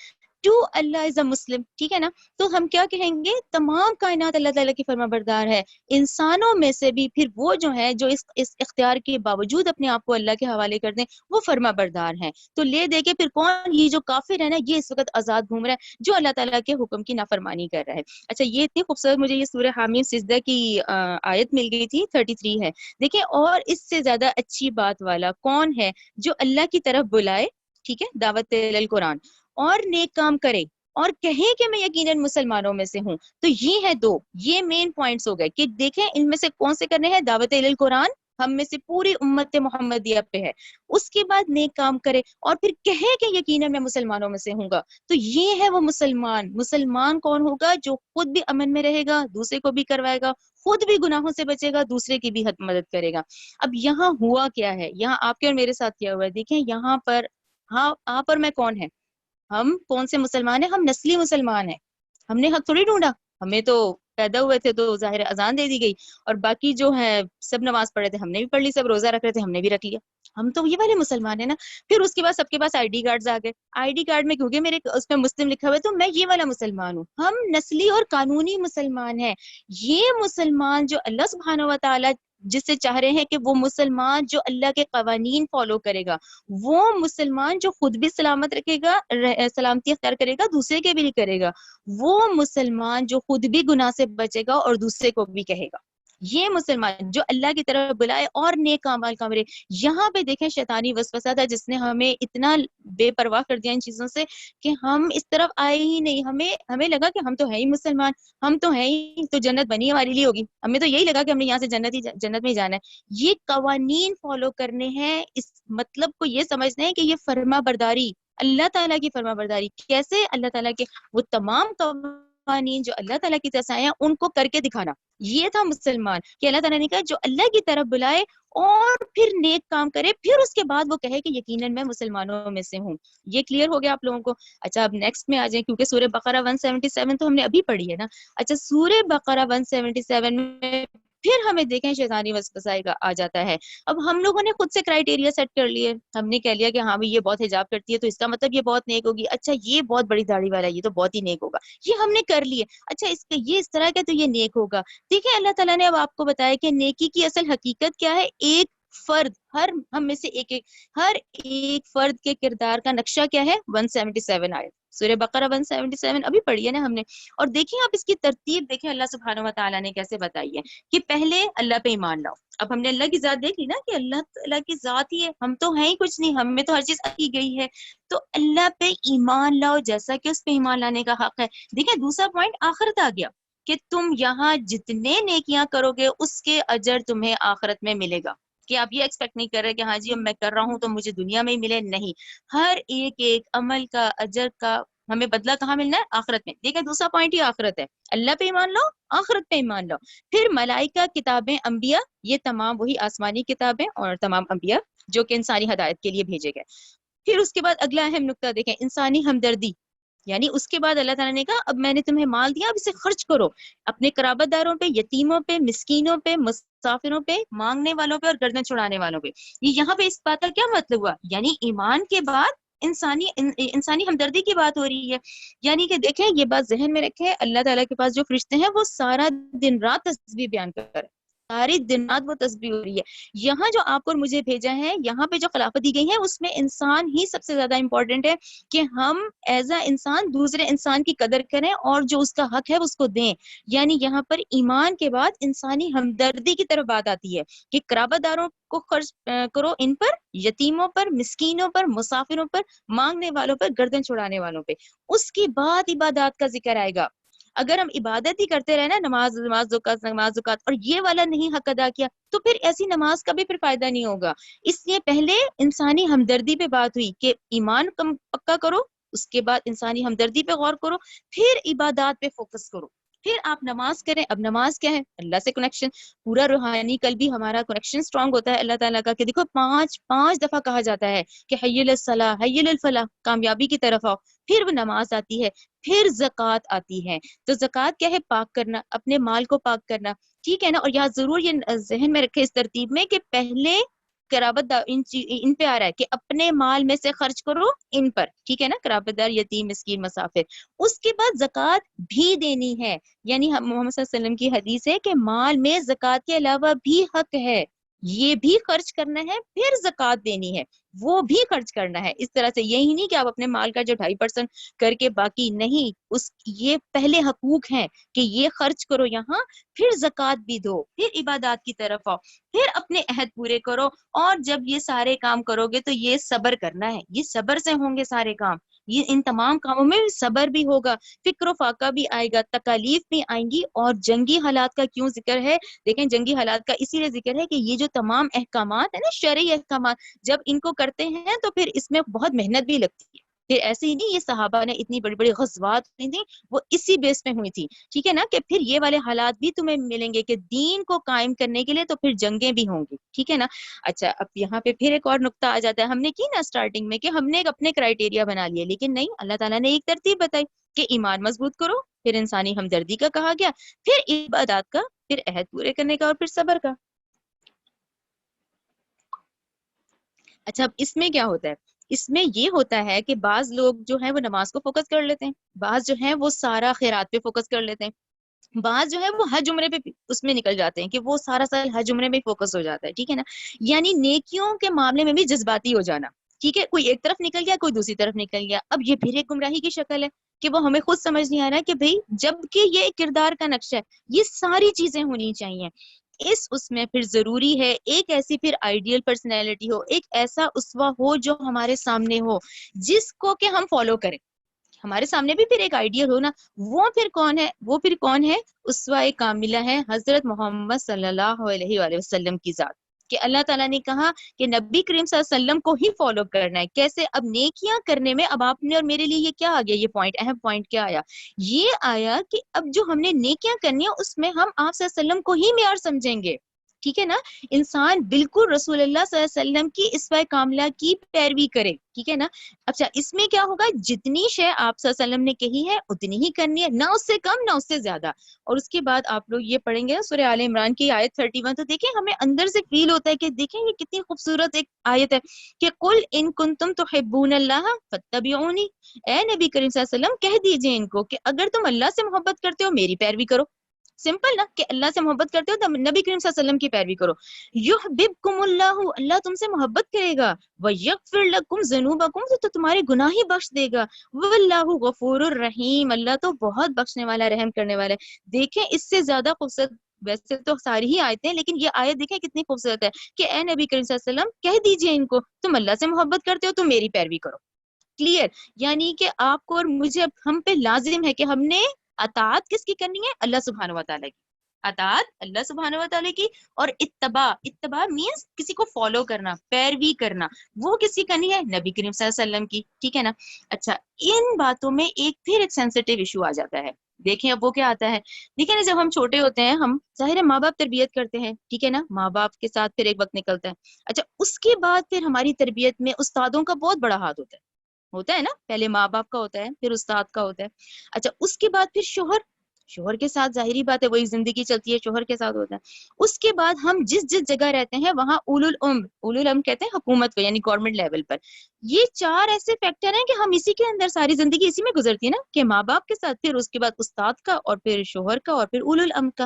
ٹو اللہ از اے مسلم, ٹھیک ہے نا. تو ہم کیا کہیں گے؟ تمام کائنات اللہ تعالیٰ کی فرما بردار ہے. انسانوں میں سے بھی پھر وہ جو ہے جو اس اختیار کے باوجود اپنے آپ کو اللہ کے حوالے کر دیں, وہ فرما بردار ہیں. تو لے دے کے پھر کون؟ یہ جو کافر ہے نا, یہ اس وقت آزاد گھوم رہا ہے, جو اللہ تعالیٰ کے حکم کی نافرمانی کر رہا ہے. اچھا یہ اتنی خوبصورت مجھے یہ سورہ حامیم سجدہ کی آیت مل گئی تھی, 33 ہے. دیکھیں اور اس سے زیادہ اچھی بات والا کون ہے جو اللہ کی طرف بلائے, ٹھیک ہے, دعوت القرآن, اور نیک کام کرے اور کہیں کہ میں یقیناً مسلمانوں میں سے ہوں. تو یہ ہے دو, یہ مین پوائنٹس ہو گئے کہ دیکھیں ان میں سے کون سے کرنے ہیں. دعوت القرآن ہم میں سے پوری امت محمدیہ پہ ہے, اس کے بعد نیک کام کرے اور پھر کہے کہ یقیناً میں مسلمانوں میں سے ہوں گا. تو یہ ہے وہ مسلمان. مسلمان کون ہوگا؟ جو خود بھی امن میں رہے گا, دوسرے کو بھی کروائے گا, خود بھی گناہوں سے بچے گا, دوسرے کی بھی مدد کرے گا. اب یہاں ہوا کیا ہے, یہاں آپ کے اور میرے ساتھ کیا ہوا ہے؟ دیکھیں یہاں پر, ہاں آپ اور میں کون ہیں؟ ہم کون سے مسلمان ہیں؟ ہم نسلی مسلمان ہیں. ہم نے حق تھوڑی ڈھونڈا, ہمیں تو پیدا ہوئے تھے تو ظاہر اذان دے دی گئی, اور باقی جو ہے سب نماز پڑھے تھے ہم نے بھی پڑھ لی, سب روزہ رکھ رہے تھے ہم نے بھی رکھ لیا. ہم تو یہ والے مسلمان ہیں نا. پھر اس کے بعد سب کے پاس آئی ڈی کارڈز آ گئے, آئی ڈی کارڈ میں کیونکہ میرے اس میں مسلم لکھا ہوا ہے تو میں یہ والا مسلمان ہوں. ہم نسلی اور قانونی مسلمان ہیں. یہ مسلمان جو اللہ سبحانہ و تعالیٰ جس سے چاہ رہے ہیں کہ وہ مسلمان جو اللہ کے قوانین فالو کرے گا, وہ مسلمان جو خود بھی سلامت رکھے گا, سلامتی اختیار کرے گا, دوسرے کے بھی کرے گا, وہ مسلمان جو خود بھی گناہ سے بچے گا اور دوسرے کو بھی کہے گا. یہ مسلمان جو اللہ کی طرف بلائے اور نیک اعمال کا مرے. یہاں پہ دیکھیں شیطانی وسوسہ تھا جس نے ہمیں اتنا بے پرواہ کر دیا ان چیزوں سے کہ ہم اس طرف آئے ہی نہیں. ہمیں لگا کہ ہم تو ہے ہی مسلمان, ہم تو ہیں ہی, تو جنت بنی ہمارے لیے ہوگی. ہمیں تو یہی لگا کہ ہم نے یہاں سے جنت میں ہی جانا ہے. یہ قوانین فالو کرنے ہیں, اس مطلب کو یہ سمجھنا ہے کہ یہ فرما برداری, اللہ تعالیٰ کی فرما برداری. کیسے؟ اللہ تعالیٰ کے وہ تمام قوانین جو اللہ تعالیٰ کی طرف سے آئے ہیں ان کو کر کے دکھانا. یہ تھا مسلمان کہ اللہ تعالیٰ نے کہا جو اللہ کی طرف بلائے اور پھر نیک کام کرے, پھر اس کے بعد وہ کہے کہ یقیناً میں مسلمانوں میں سے ہوں. یہ کلیئر ہو گیا آپ لوگوں کو؟ اچھا اب نیکسٹ میں آ جائیں, کیونکہ سورہ بقرہ 177 تو ہم نے ابھی پڑھی ہے نا. اچھا سورہ بقرہ 177 میں پھر ہمیں دیکھیں شیطانی وسوسہ آ جاتا ہے. اب ہم لوگوں نے خود سے کرائیٹیریا سیٹ کر لیے, ہم نے کہہ لیا کہ ہاں بھی یہ بہت حجاب کرتی ہے تو اس کا مطلب یہ بہت نیک ہوگی. اچھا یہ بہت بڑی داڑھی والا ہے یہ تو بہت ہی نیک ہوگا, یہ ہم نے کر لیے. اچھا یہ اس طرح کا تو یہ نیک ہوگا. دیکھیں اللہ تعالیٰ نے اب آپ کو بتایا کہ نیکی کی اصل حقیقت کیا ہے. ایک فرد, ہر ہم میں سے ہر ایک فرد کے کردار کا نقشہ کیا ہے. 177 آیت سورہ بقرہ 177 ابھی پڑھی ہے نا ہم نے. اور دیکھیں آپ اس کی ترتیب دیکھیں اللہ سبحانہ و تعالیٰ نے کیسے بتائی ہے کہ پہلے اللہ پہ ایمان لاؤ. اب ہم نے اللہ کی ذات دیکھ لی نا کہ اللہ تعالیٰ کی ذات ہی ہے, ہم تو ہیں ہی کچھ نہیں, ہم میں تو ہر چیز کی گئی ہے. تو اللہ پہ ایمان لاؤ جیسا کہ اس پہ ایمان لانے کا حق ہے. دیکھیں دوسرا پوائنٹ آخرت آ گیا کہ تم یہاں جتنے نیکیاں کرو گے اس کے اجر تمہیں آخرت میں ملے گا. کہ آپ یہ ایکسپیکٹ نہیں کر رہے کہ ہاں جی اب میں کر رہا ہوں تو مجھے دنیا میں ہی ملے, نہیں, ہر ایک عمل کا اجر کا ہمیں بدلہ کہاں ملنا ہے؟ آخرت میں. دیکھیں دوسرا پوائنٹ ہی آخرت ہے. اللہ پہ ایمان لاؤ, آخرت پہ ایمان لاؤ. پھر ملائکہ, کتابیں, انبیاء, یہ تمام وہی آسمانی کتابیں اور تمام انبیاء جو کہ انسانی ہدایت کے لیے بھیجے گئے. پھر اس کے بعد اگلا اہم نقطہ دیکھیں, انسانی ہمدردی. یعنی اس کے بعد اللہ تعالیٰ نے کہا اب میں نے تمہیں مال دیا, اب اسے خرچ کرو اپنے قرابت داروں پہ, یتیموں پہ, مسکینوں پہ, مسافروں پہ, مانگنے والوں پہ اور گردن چھڑانے والوں پہ. یہاں پہ اس بات کا کیا مطلب ہوا؟ یعنی ایمان کے بعد انسانی ہمدردی کی بات ہو رہی ہے. یعنی کہ دیکھیں یہ بات ذہن میں رکھیں, اللہ تعالیٰ کے پاس جو فرشتے ہیں وہ سارا دن رات تسبیح بیان کر رہے ہیں, ساری دن رات وہ تسبیح ہو رہی ہے. یہاں جو آپ کو مجھے بھیجا ہے, یہاں پہ جو خلافت دی گئی ہے اس میں انسان ہی سب سے زیادہ امپورٹنٹ ہے کہ ہم ایز اے انسان دوسرے انسان کی قدر کریں اور جو اس کا حق ہے اس کو دیں. یعنی یہاں پر ایمان کے بعد انسانی ہمدردی کی طرف بات آتی ہے کہ قرابت داروں کو خرچ کرو, ان پر, یتیموں پر, مسکینوں پر, مسافروں پر, مانگنے والوں پر, گردن چھڑانے والوں پہ. اس کے بعد عبادات کا ذکر آئے گا. اگر ہم عبادت ہی کرتے رہے نا, نماز زکات اور یہ والا نہیں حق ادا کیا تو پھر ایسی نماز کا بھی پھر فائدہ نہیں ہوگا. اس لیے پہلے انسانی ہمدردی پہ بات ہوئی کہ ایمان پکا کرو, اس کے بعد انسانی ہمدردی پہ غور کرو, پھر عبادات پہ فوکس کرو, پھر آپ نماز کریں. اب نماز کیا ہے؟ اللہ سے کنیکشن, پورا روحانی قلبی ہمارا کنیکشن سٹرونگ ہوتا ہے اللہ تعالیٰ کا. کہ دیکھو پانچ دفعہ کہا جاتا ہے کہ حی الصلاح, حی الفلاح, کامیابی کی طرف آؤ. پھر وہ نماز آتی ہے, پھر زکوٰۃ آتی ہے. تو زکوٰۃ کیا ہے؟ پاک کرنا, اپنے مال کو پاک کرنا, ٹھیک ہے نا. اور یہاں ضرور یہ ذہن میں رکھے اس ترتیب میں کہ پہلے قرابت دار ان پہ آ رہا ہے کہ اپنے مال میں سے خرچ کرو ان پر, ٹھیک ہے نا, قرابت دار, یتیم, مسکین, مسافر. اس کے بعد زکوٰۃ بھی دینی ہے. یعنی محمد صلی اللہ علیہ وسلم کی حدیث ہے کہ مال میں زکوٰۃ کے علاوہ بھی حق ہے, یہ بھی خرچ کرنا ہے, پھر زکوٰۃ دینی ہے, وہ بھی خرچ کرنا ہے. اس طرح سے یہی نہیں کہ آپ اپنے مال کا جو 2.5% کر کے باقی نہیں, یہ پہلے حقوق ہیں کہ یہ خرچ کرو یہاں, پھر زکوٰۃ بھی دو, پھر عبادات کی طرف آؤ, پھر اپنے عہد پورے کرو. اور جب یہ سارے کام کرو گے تو یہ صبر کرنا ہے, یہ صبر سے ہوں گے سارے کام. یہ ان تمام کاموں میں صبر بھی ہوگا, فکر و فاقہ بھی آئے گا, تکالیف بھی آئیں گی. اور جنگی حالات کا کیوں ذکر ہے؟ دیکھیں جنگی حالات کا اسی لیے ذکر ہے کہ یہ جو تمام احکامات ہیں نا, شرعی احکامات, جب ان کو کرتے ہیں تو پھر اس میں بہت محنت بھی لگتی ہے. پھر ایسے ہی نہیں, یہ صحابہ نے اتنی بڑی بڑی غزوات ہوئی تھی, وہ اسی بیس میں ہوئی تھی, ٹھیک ہے نا. کہ پھر یہ والے حالات بھی تمہیں ملیں گے کہ دین کو قائم کرنے کے لیے تو پھر جنگیں بھی ہوں گی, ٹھیک ہے نا. اچھا اب یہاں پہ پھر ایک اور نقطہ آ جاتا ہے, ہم نے کی نا اسٹارٹنگ میں کہ ہم نے ایک اپنے کرائیٹیریا بنا لیے, لیکن نہیں, اللہ تعالیٰ نے ایک ترتیب بتائی کہ ایمان مضبوط کرو, پھر انسانی ہمدردی کا کہا گیا, پھر عبادات کا, پھر عہد پورے کرنے کا, اور پھر صبر کا. اچھا اب اس میں کیا ہوتا ہے؟ اس میں یہ ہوتا ہے کہ بعض لوگ جو ہیں وہ نماز کو فوکس کر لیتے ہیں, بعض جو ہیں وہ سارا خیرات پہ فوکس کر لیتے ہیں, بعض جو ہے وہ حج عمرے پہ اس میں نکل جاتے ہیں کہ وہ سارا سال حج عمرے میں فوکس ہو جاتا ہے, ٹھیک ہے نا. یعنی نیکیوں کے معاملے میں بھی جذباتی ہو جانا, ٹھیک ہے, کوئی ایک طرف نکل گیا, کوئی دوسری طرف نکل گیا. اب یہ پھر ایک گمراہی کی شکل ہے کہ وہ ہمیں خود سمجھ نہیں آ رہا ہے کہ بھئی جب کہ یہ کردار کا نقشہ ہے, یہ ساری چیزیں ہونی چاہیے. اس میں پھر ضروری ہے ایک ایسی پھر آئیڈیل پرسنالٹی ہو، ایک ایسا اسوہ ہو جو ہمارے سامنے ہو جس کو کہ ہم فالو کریں. ہمارے سامنے بھی پھر ایک آئیڈیل ہو نا. وہ پھر کون ہے؟ اسوہ کاملہ ہے حضرت محمد صلی اللہ علیہ وآلہ وسلم کی ذات. کہ اللہ تعالیٰ نے کہا کہ نبی کریم صلی اللہ علیہ وسلم کو ہی فالو کرنا ہے. کیسے؟ اب نیکیاں کرنے میں اب آپ نے اور میرے لیے یہ کیا آ گیا، یہ پوائنٹ، اہم پوائنٹ کیا آیا؟ یہ آیا کہ اب جو ہم نے نیکیاں کرنی ہے اس میں ہم آپ صلی اللہ علیہ وسلم کو ہی معیار سمجھیں گے. ٹھیک ہے نا؟ انسان بالکل رسول اللہ صلی اللہ علیہ وسلم کی اسوہ کاملہ کی پیروی کرے. ٹھیک ہے نا؟ اچھا اس میں کیا ہوگا؟ جتنی شے آپ صلی اللہ علیہ وسلم نے کہی ہے اتنی ہی کرنی ہے، نہ اس سے کم نہ اس سے زیادہ. اور اس کے بعد آپ لوگ یہ پڑھیں گے سورہ آل عمران کی آیت 31، تو دیکھیں ہمیں اندر سے فیل ہوتا ہے کہ دیکھیں یہ کتنی خوبصورت ایک آیت ہے کہ قل ان کنتم تحبون اللہ فاتبعونی. اے نبی کریم صلی اللہ علیہ وسلم کہہ دیجئے ان کو کہ اگر تم اللہ سے محبت کرتے ہو میری پیروی کرو. سمپل نا، کہ اللہ سے محبت کرتے ہو تو نبی کریم صلی اللہ علیہ وسلم کی پیروی کرو. یحببکم اللہ، اللہ تم سے محبت کرے گا. وَيَغْفِرْ لَكُمْ ذُنُوبَكُمْ، تو تمہارے گناہ ہی بخش دے گا. وَاللَّهُ غَفُورٌ الرحیم، اللہ تو بہت بخشنے والا، رحم کرنے والا ہے. دیکھیں اس سے زیادہ خوبصورت، ویسے تو ساری ہی آیتیں، لیکن یہ آیت دیکھیں کتنی خوبصورت ہے کہ اے نبی کریم صلی اللہ علیہ وسلم کہہ دیجئے ان کو تم اللہ سے محبت کرتے ہو تو میری پیروی کرو. کلیئر؟ یعنی کہ آپ کو اور مجھے، ہم پہ لازم ہے کہ ہم نے اطاعت کس کی کرنی ہے؟ اللہ سبحانہ و تعالیٰ کی. اطاعت اللہ سبحانہ و تعالیٰ کی. اور اتباع مینس کسی کو فالو کرنا، پیروی کرنا، وہ کس کی کرنی ہے؟ نبی کریم صلی اللہ علیہ وسلم کی. ٹھیک ہے نا؟ اچھا ان باتوں میں ایک سینسٹیو ایشو آ جاتا ہے. دیکھیں اب وہ کیا آتا ہے. دیکھیں نا جب ہم چھوٹے ہوتے ہیں، ہم ظاہر ہے ماں باپ تربیت کرتے ہیں. ٹھیک ہے نا؟ ماں باپ کے ساتھ پھر ایک وقت نکلتا ہے. اچھا اس کے بعد پھر ہماری تربیت میں استادوں کا بہت بڑا ہاتھ ہوتا ہے نا. پہلے ماں باپ کا ہوتا ہے، پھر استاد کا ہوتا ہے. اچھا اس کے بعد پھر شوہر کے ساتھ، ظاہری بات ہے وہی زندگی چلتی ہے، شوہر کے ساتھ ہوتا ہے. اس کے بعد ہم جس جگہ رہتے ہیں وہاں اولو الامر کہتے ہیں حکومت کو، یعنی گورنمنٹ لیول پر. یہ چار ایسے فیکٹر ہیں کہ ہم اسی کے اندر ساری زندگی اسی میں گزرتی ہے نا، کہ ماں باپ کے ساتھ، پھر اس کے بعد استاد کا، اور پھر شوہر کا، اور پھر اولو الامر کا.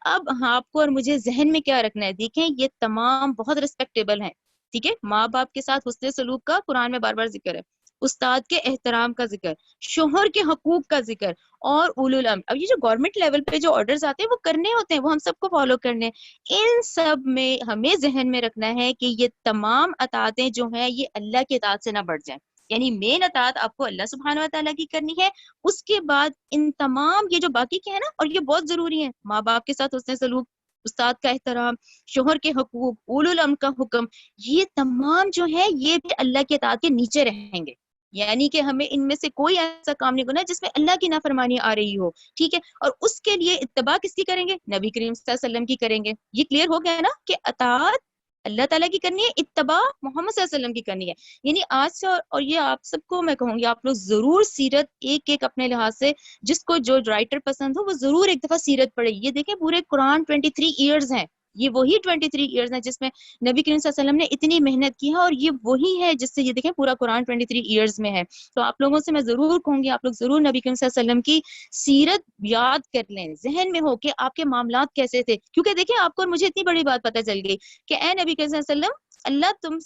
اب آپ کو اور مجھے ذہن میں کیا رکھنا ہے؟ دیکھیں یہ تمام بہت ریسپیکٹیبل ہیں. ٹھیک ہے؟ ماں باپ کے ساتھ حسن سلوک کا قرآن میں بار بار ذکر ہے، استاد کے احترام کا ذکر، شوہر کے حقوق کا ذکر، اور اولو الامر. اب یہ جو گورنمنٹ لیول پہ جو آرڈرز آتے ہیں وہ کرنے ہوتے ہیں، وہ ہم سب کو فالو کرنے ہیں. ان سب میں ہمیں ذہن میں رکھنا ہے کہ یہ تمام اطاعتیں جو ہیں یہ اللہ کی اطاعت سے نہ بڑھ جائیں. یعنی مین اطاعت آپ کو اللہ سبحانہ و تعالیٰ کی کرنی ہے. اس کے بعد ان تمام یہ جو باقی کے ہیں نا، اور یہ بہت ضروری ہے، ماں باپ کے ساتھ حسن سلوک، استاد کا احترام، شوہر کے حقوق، اولو الامر کا حکم، یہ تمام جو ہے یہ بھی اللہ کی اطاعت کے نیچے رہیں گے. یعنی کہ ہمیں ان میں سے کوئی ایسا کام نہیں کرنا جس میں اللہ کی نافرمانی آ رہی ہو. ٹھیک ہے؟ اور اس کے لیے اتباع کس کی کریں گے؟ نبی کریم صلی اللہ علیہ وسلم کی کریں گے. یہ کلیئر ہو گیا نا کہ اطاعت اللہ تعالیٰ کی کرنی ہے، اتباع محمد صلی اللہ علیہ وسلم کی کرنی ہے. یعنی آج سے، اور یہ آپ سب کو میں کہوں گی، آپ لوگ ضرور سیرت ایک اپنے لحاظ سے، جس کو جو رائٹر پسند ہو وہ ضرور ایک دفعہ سیرت پڑھے. یہ دیکھیں پورے قرآن 23 ایئرز ہیں، یہ وہی 23 ایئرز ہیں جس میں نبی کریم صلی اللہ علیہ وسلم نے اتنی محنت کی ہے، اور یہ وہی ہے جس سے یہ دیکھیں پورا قرآن 23 ایئرز میں ہے. تو آپ لوگوں سے میں ضرور کہوں گی آپ لوگ ضرور نبی کریم صلی اللہ علیہ وسلم کی سیرت یاد کر لیں، ذہن میں ہو کہ آپ کے معاملات کیسے تھے. کیونکہ دیکھیں آپ کو اور مجھے اتنی بڑی بات پتہ چل گئی کہ اے نبی کریم صلی اللہ علیہ وسلم،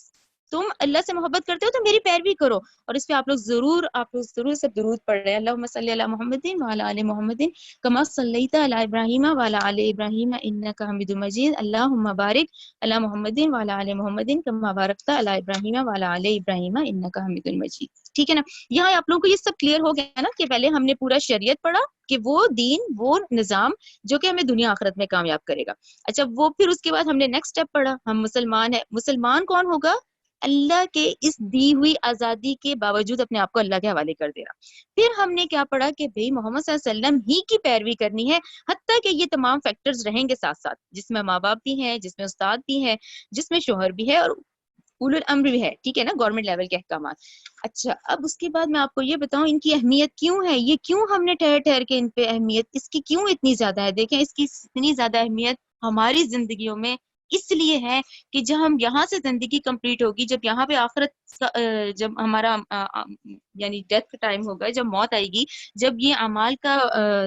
تم اللہ سے محبت کرتے ہو تو میری پیروی کرو. اور اس پہ آپ لوگ ضرور سب درود پڑھ رہے ہیں. اللہم صلی علی محمد وعلی آل محمد کما صلیت علی ابراہیم وعلی آل ابراہیم انک حمید مجید. اللہم بارک علی محمد وعلی آل محمد کما بارکت علی ابراہیم وعلی آل ابراہیم انک حمید مجید. ٹھیک ہے نا؟ یہاں آپ لوگوں کو یہ سب کلیئر ہو گیا نا کہ پہلے ہم نے پورا شریعت پڑھا کہ وہ دین، وہ نظام جو کہ ہمیں دنیا آخرت میں کامیاب کرے گا. اچھا وہ پھر اس کے بعد ہم نے نیکسٹ اسٹیپ پڑھا، ہم مسلمان ہیں. مسلمان کون ہوگا؟ اللہ کے اس دی ہوئی آزادی کے باوجود اپنے آپ کو اللہ کے حوالے کر دے رہا. پھر ہم نے کیا پڑھا کہ بھئی محمد صلی اللہ علیہ وسلم ہی کی پیروی کرنی ہے، حتیٰ کہ یہ تمام فیکٹرز رہیں گے ساتھ ساتھ، جس میں ماں باپ بھی ہیں، جس میں استاد بھی ہیں، جس میں شوہر بھی ہے، اور اولو الامر بھی ہے. ٹھیک ہے نا؟ گورنمنٹ لیول کے احکامات. اچھا اب اس کے بعد میں آپ کو یہ بتاؤں ان کی اہمیت کیوں ہے، یہ کیوں ہم نے ٹھہر کے ان پہ اہمیت اس کی کیوں اتنی زیادہ ہے. دیکھیں اس کی اتنی زیادہ اہمیت ہماری زندگیوں میں اس لیے ہے کہ جب ہم یہاں سے زندگی کمپلیٹ ہوگی، جب یہاں پہ آخرت جب ہمارا یعنی ڈیتھ کا ٹائم ہوگا، جب موت آئے گی، جب یہ اعمال کا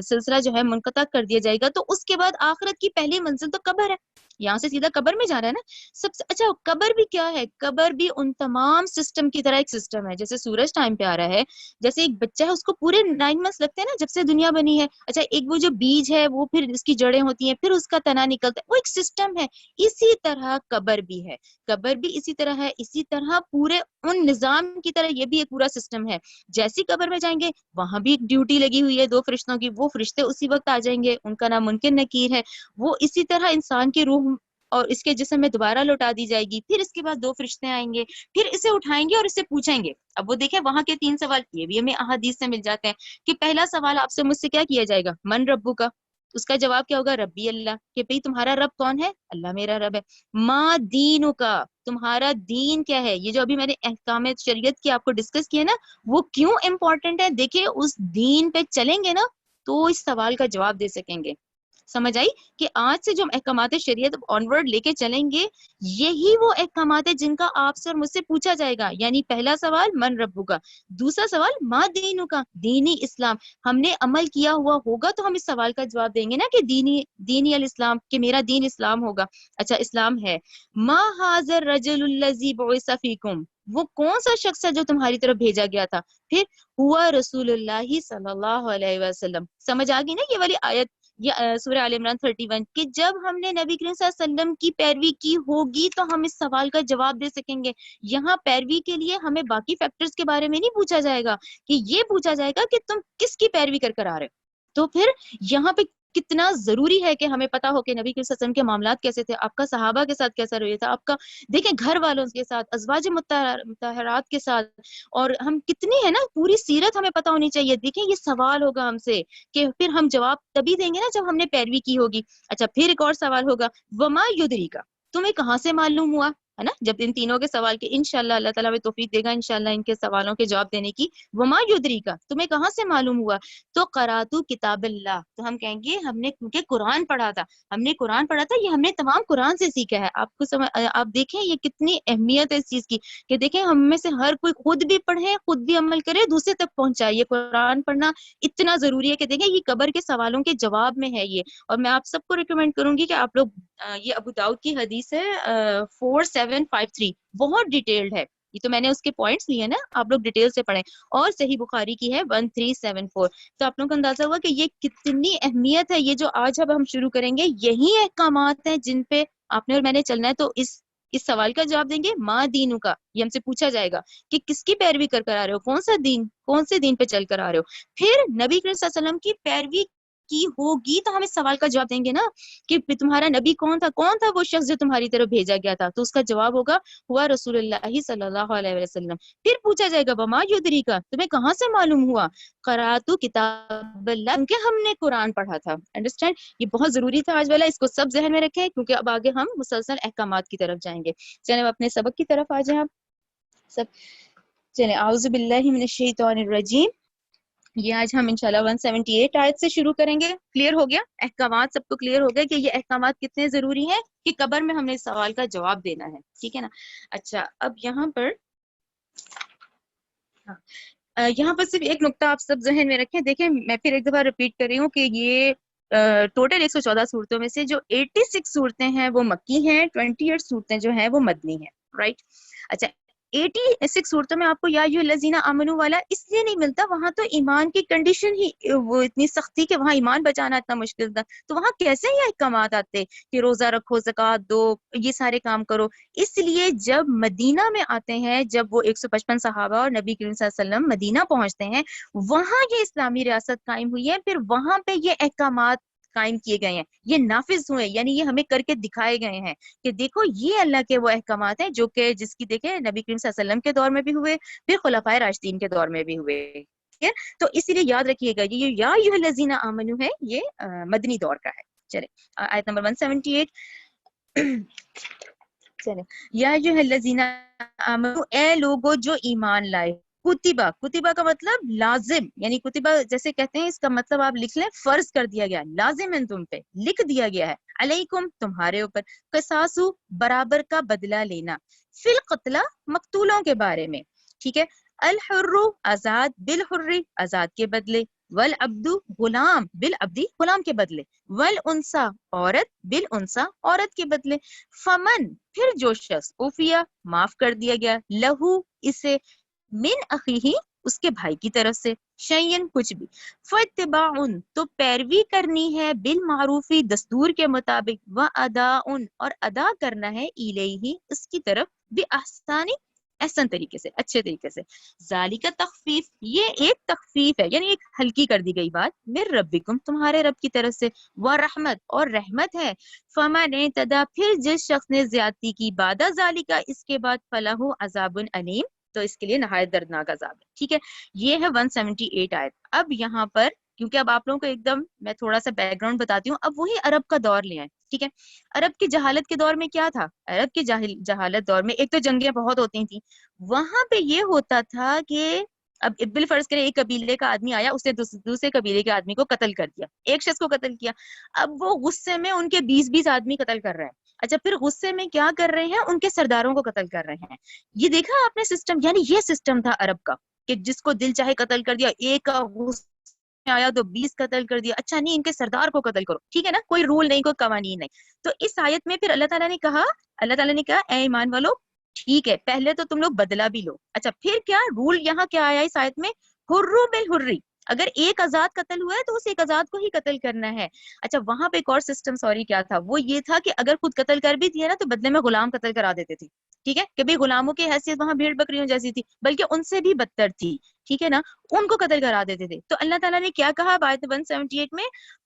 سلسلہ جو ہے منقطع کر دیا جائے گا، تو اس کے بعد آخرت کی پہلی منزل تو قبر ہے، یہاں سے سیدھا قبر میں جانا ہے نا سب سے. اچھا قبر بھی کیا ہے؟ قبر بھی ان تمام سسٹم کی طرح ایک سسٹم ہے. جیسے سورج ٹائم پہ آ رہا ہے، جیسے ایک بچہ ہے اس کو پورے 9 months لگتے ہیں نا جب سے دنیا بنی ہے. اچھا ایک وہ جو بیج ہے وہ پھر اس کی جڑیں ہوتی ہیں، پھر اس کا تنا نکلتا ہے، وہ ایک سسٹم ہے. اسی طرح قبر بھی ہے، قبر بھی اسی طرح ہے، اسی طرح پورے ان نظام کی طرح یہ بھی ایک پورا سسٹم ہے. جیسی قبر میں جائیں گے وہاں بھی ایک ڈیوٹی لگی ہوئی ہے 2 فرشتوں کی، وہ فرشتے اسی وقت آ جائیں گے، ان کا نام منکر نکیر ہے. وہ اسی طرح انسان کی روح اور اس کے جسم میں دوبارہ لوٹا دی جائے گی، پھر اس کے بعد 2 فرشتے آئیں گے، پھر اسے اٹھائیں گے اور اسے پوچھیں گے. اب وہ دیکھیں وہاں کے 3 سوال یہ بھی ہمیں احادیث سے مل جاتے ہیں کہ پہلا سوال آپ سے مجھ سے کیا کیا جائے گا؟ من ربو کا. اس کا جواب کیا ہوگا؟ ربی اللہ. کہ بھئی تمہارا رب کون ہے؟ اللہ میرا رب ہے. ما دینو کا، تمہارا دین کیا ہے؟ یہ جو ابھی میں نے احکام شریعت کی آپ کو ڈسکس کیا نا، وہ کیوں امپورٹنٹ ہے؟ دیکھیں اس دین پہ چلیں گے نا تو اس سوال کا جواب دے سکیں گے. سمجھ آئی کہ آج سے جو احکامات شریعت آنورڈ لے کے چلیں گے، یہی وہ احکامات ہیں جن کا آپ سے اور مجھ سے پوچھا جائے گا. یعنی پہلا سوال من ربو کا، دوسرا سوال ما دینو کا، دینی اسلام. ہم نے عمل کیا ہوا ہوگا تو ہم اس سوال کا جواب دیں گے نا کہ دینی الاسلام، کہ میرا دین اسلام ہوگا. اچھا اسلام ہے. ما حاضر رجل الذی بعث فیکم، وہ کون سا شخص ہے جو تمہاری طرف بھیجا گیا تھا؟ پھر ہوا رسول اللہ صلی اللہ علیہ وسلم. سمجھ آ گئی نا یہ والی آیت، یہ سورہ آل عمران 31، کہ جب ہم نے نبی کریم صلی اللہ علیہ وسلم کی پیروی کی ہوگی تو ہم اس سوال کا جواب دے سکیں گے. یہاں پیروی کے لیے ہمیں باقی فیکٹرز کے بارے میں نہیں پوچھا جائے گا، کہ یہ پوچھا جائے گا کہ تم کس کی پیروی کر آ رہے ہو. تو پھر یہاں پہ کتنا ضروری ہے کہ ہمیں پتا ہو کہ نبی کریم صلی اللہ علیہ وسلم کے معاملات کیسے تھے، آپ کا صحابہ کے ساتھ کیسا رویہ تھا، آپ کا دیکھیں گھر والوں کے ساتھ، ازواج مطہرات کے ساتھ، اور ہم کتنی ہے نا پوری سیرت ہمیں پتا ہونی چاہیے. دیکھیں یہ سوال ہوگا ہم سے کہ پھر ہم جواب تبھی دیں گے نا جب ہم نے پیروی کی ہوگی. اچھا پھر ایک اور سوال ہوگا، وما یدری کا، تمہیں کہاں سے معلوم ہوا ہے نا. جب ان تینوں کے سوال کے انشاءاللہ اللہ تعالیٰ ہمیں توفیق دے گا انشاءاللہ ان کے سوالوں کے جواب دینے کی. وما یدری کا، تمہیں کہاں سے معلوم ہوا؟ تو قراتو کتاب اللہ، تو ہم کہیں گے ہم نے کیونکہ قرآن پڑھا تھا، ہم نے قرآن پڑھا تھا، یہ ہم نے تمام قرآن سے سیکھا ہے. آپ کو آپ دیکھیں یہ کتنی اہمیت ہے اس چیز کی، کہ دیکھیں ہم میں سے ہر کوئی خود بھی پڑھے، خود بھی عمل کرے، دوسرے تک پہنچائے. یہ قرآن پڑھنا اتنا ضروری ہے کہ دیکھیں یہ قبر کے سوالوں کے جواب میں ہے یہ. اور میں آپ سب کو ریکمینڈ کروں گی کہ آپ لوگ یہ ابو داؤد کی حدیث ہے 4753، بہت ڈیٹیلڈ ہے. یہ تو میں نے اس کے پوائنٹس لیے نا، آپ لوگ ڈیٹیل سے پڑھیں. اور صحیح بخاری کی ہے 1374. تو آپ لوگوں کو اندازہ ہوا کہ یہ کتنی اہمیت ہے. یہ جو آج اب ہم شروع کریں گے یہی احکامات ہیں جن پہ آپ نے اور میں نے چلنا ہے. تو اس سوال کا جواب دیں گے ما دینو کا، یہ ہم سے پوچھا جائے گا کہ کس کی پیروی کر آ رہے ہو، کون سا دین، کون سے دین پہ چل کر آ رہے ہو. پھر نبی کریم صلی اللہ علیہ وسلم کی پیروی کی ہوگی تو ہم اس سوال کا جواب دیں گے نا کہ تمہارا نبی کون تھا وہ شخص جو تمہاری طرف بھیجا گیا تھا. تو اس کا جواب ہوگا ہوا رسول اللہ صلی اللہ علیہ وسلم. پھر پوچھا جائے گا وما یدری کا، تمہیں کہاں سے معلوم ہوا؟ قراتو کتاب اللہ، کیونکہ ہم نے قرآن پڑھا تھا. انڈرسٹینڈ؟ یہ بہت ضروری تھا آج والا، اس کو سب ذہن میں رکھیں کیونکہ اب آگے ہم مسلسل احکامات کی طرف جائیں گے. چلیں اپنے سبق کی طرف آ جائیں آپ سب. چلیں اعوذ باللہ من الشیطان الرجیم. یہ آج ہم انشاءاللہ 178 آیت سے شروع کریں گے. کلیئر ہو گیا احکامات؟ سب کو کلیئر ہو گیا کہ یہ احکامات کتنے ضروری ہیں کہ قبر میں ہم نے اس سوال کا جواب دینا ہے. ٹھیک ہے نا. اچھا اب یہاں پر یہاں پر صرف ایک نقطہ آپ سب ذہن میں رکھیں. دیکھیں میں پھر ایک دفعہ ریپیٹ کر رہی ہوں کہ یہ ٹوٹل 114 صورتوں میں سے جو 86 صورتیں ہیں وہ مکی ہیں، 28 صورتیں جو ہیں وہ مدنی ہیں. رائٹ. اچھا 86 صورتوں میں آپ کو یا ایھا الذین آمنوا والا اس لیے نہیں ملتا، وہاں تو ایمان کی کنڈیشن ہی وہ اتنی سخت تھی کہ وہاں ایمان بچانا اتنا مشکل تھا. تو وہاں کیسے یہ احکامات آتے کہ روزہ رکھو، زکوٰۃ دو، یہ سارے کام کرو؟ اس لیے جب مدینہ میں آتے ہیں، جب وہ 155 صحابہ اور نبی کریم صلی اللہ علیہ وسلم مدینہ پہنچتے ہیں، وہاں یہ اسلامی ریاست قائم ہوئی ہے. پھر وہاں پہ یہ احکامات قائم کیے گئے ہیں، یہ نافذ ہوئے، یعنی یہ ہمیں کر کے دکھائے گئے ہیں کہ دیکھو یہ اللہ کے وہ احکامات ہیں جو کہ جس کی دیکھیں نبی کریم صلی اللہ علیہ وسلم کے دور میں بھی ہوئے، پھر خلفائے راشدین کے دور میں بھی ہوئے. ٹھیک ہے. تو اسی لیے یاد رکھیے گا یہ یا ایھا الذین آمنوا ہے، یہ مدنی دور کا ہے. چلیں آیت نمبر 178. چلیں یا ایھا الذین آمنوا، اے لوگو جو ایمان لائے. کتبہ کا مطلب لازم، یعنی کتبہ جیسے کہتے ہیں اس کا مطلب آپ لکھ لیں فرض کر دیا گیا، لازم ہے تم پہ، لکھ دیا گیا ہے. علیکم تمہارے اوپر، قصاصو برابر کا بدلہ لینا، فی القتلہ مقتولوں کے بارے میں. ٹھیک ہے. الحر آزاد، بالحر آزاد کے بدلے، والعبد غلام، بالعبدی غلام کے بدلے، والانثى عورت، بالانثى عورت کے بدلے، فمن پھر جو شخص عفیا معاف کر دیا گیا، لہو اسے، من اخیہ اس کے بھائی کی طرف سے، شیئن کچھ بھی، فاتباع تو پیروی کرنی ہے، بالمعروفی دستور کے مطابق، واداء اور ادا کرنا ہے، الیہ اس کی طرف، باحسانی احسن طریقے سے، اچھے طریقے سے، ذالک تخفیف یہ ایک تخفیف ہے، یعنی ایک ہلکی کر دی گئی بات، من ربکم تمہارے رب کی طرف سے، ورحمت اور رحمت ہے، فمن اعتدی پھر جس شخص نے زیادتی کی، بعد ذالک اس کے بعد، فلہ عذاب علیم تو اس کے لیے نہایت دردناک عذاب ہے، ٹھیک ہے۔ یہ ہے 178 آیت۔ اب یہاں پر کیونکہ اب آپ لوگوں کو ایک دم میں تھوڑا سا بیک گراؤنڈ بتاتی ہوں، اب وہی عرب کا دور لے آئیں، ٹھیک ہے۔ عرب کی جہالت کے دور میں کیا تھا؟ عرب کی جہالت دور میں ایک تو جنگیں بہت ہوتی تھیں، وہاں پہ یہ ہوتا تھا کہ اب بالفرض کرے ایک قبیلے کا آدمی آیا، اس نے دوسرے قبیلے کے آدمی کو قتل کر دیا، ایک شخص کو قتل کیا، اب وہ غصے میں ان کے 20 آدمی قتل کر رہے ہیں، اچھا پھر غصے میں کیا کر رہے ہیں، ان کے سرداروں کو قتل کر رہے ہیں۔ یہ دیکھا آپ نے سسٹم، یعنی یہ سسٹم تھا عرب کا کہ جس کو دل چاہے قتل کر دیا، ایک کا غصہ میں آیا تو 20 قتل کر دیا، اچھا نہیں ان کے سردار کو قتل کرو، ٹھیک ہے نا، کوئی رول نہیں، کوئی قوانین نہیں۔ تو اس آیت میں پھر اللہ تعالیٰ نے کہا اے ایمان والو ٹھیک ہے پہلے تو تم لوگ بدلہ بھی لو، اچھا پھر کیا رول یہاں کیا آیا اس آیت میں، حر بالحری، اگر ایک آزاد قتل ہوا ہے تو اس ایک آزاد کو ہی قتل کرنا ہے۔ اچھا وہاں پہ ایک اور سسٹم سوری کیا تھا، وہ یہ تھا کہ اگر خود قتل کر بھی دیا نا تو بدلے میں غلام قتل کرا دیتے تھے، ٹھیک ہے، کہ بھی غلاموں کی حیثیت وہاں بھیڑ بکریوں جیسی تھی، بلکہ ان سے بھی بدتر تھی، ٹھیک ہے نا، ان کو قتل کرا دیتے تھے۔ تو اللہ تعالیٰ نے کیا کہا آیت 178 میں،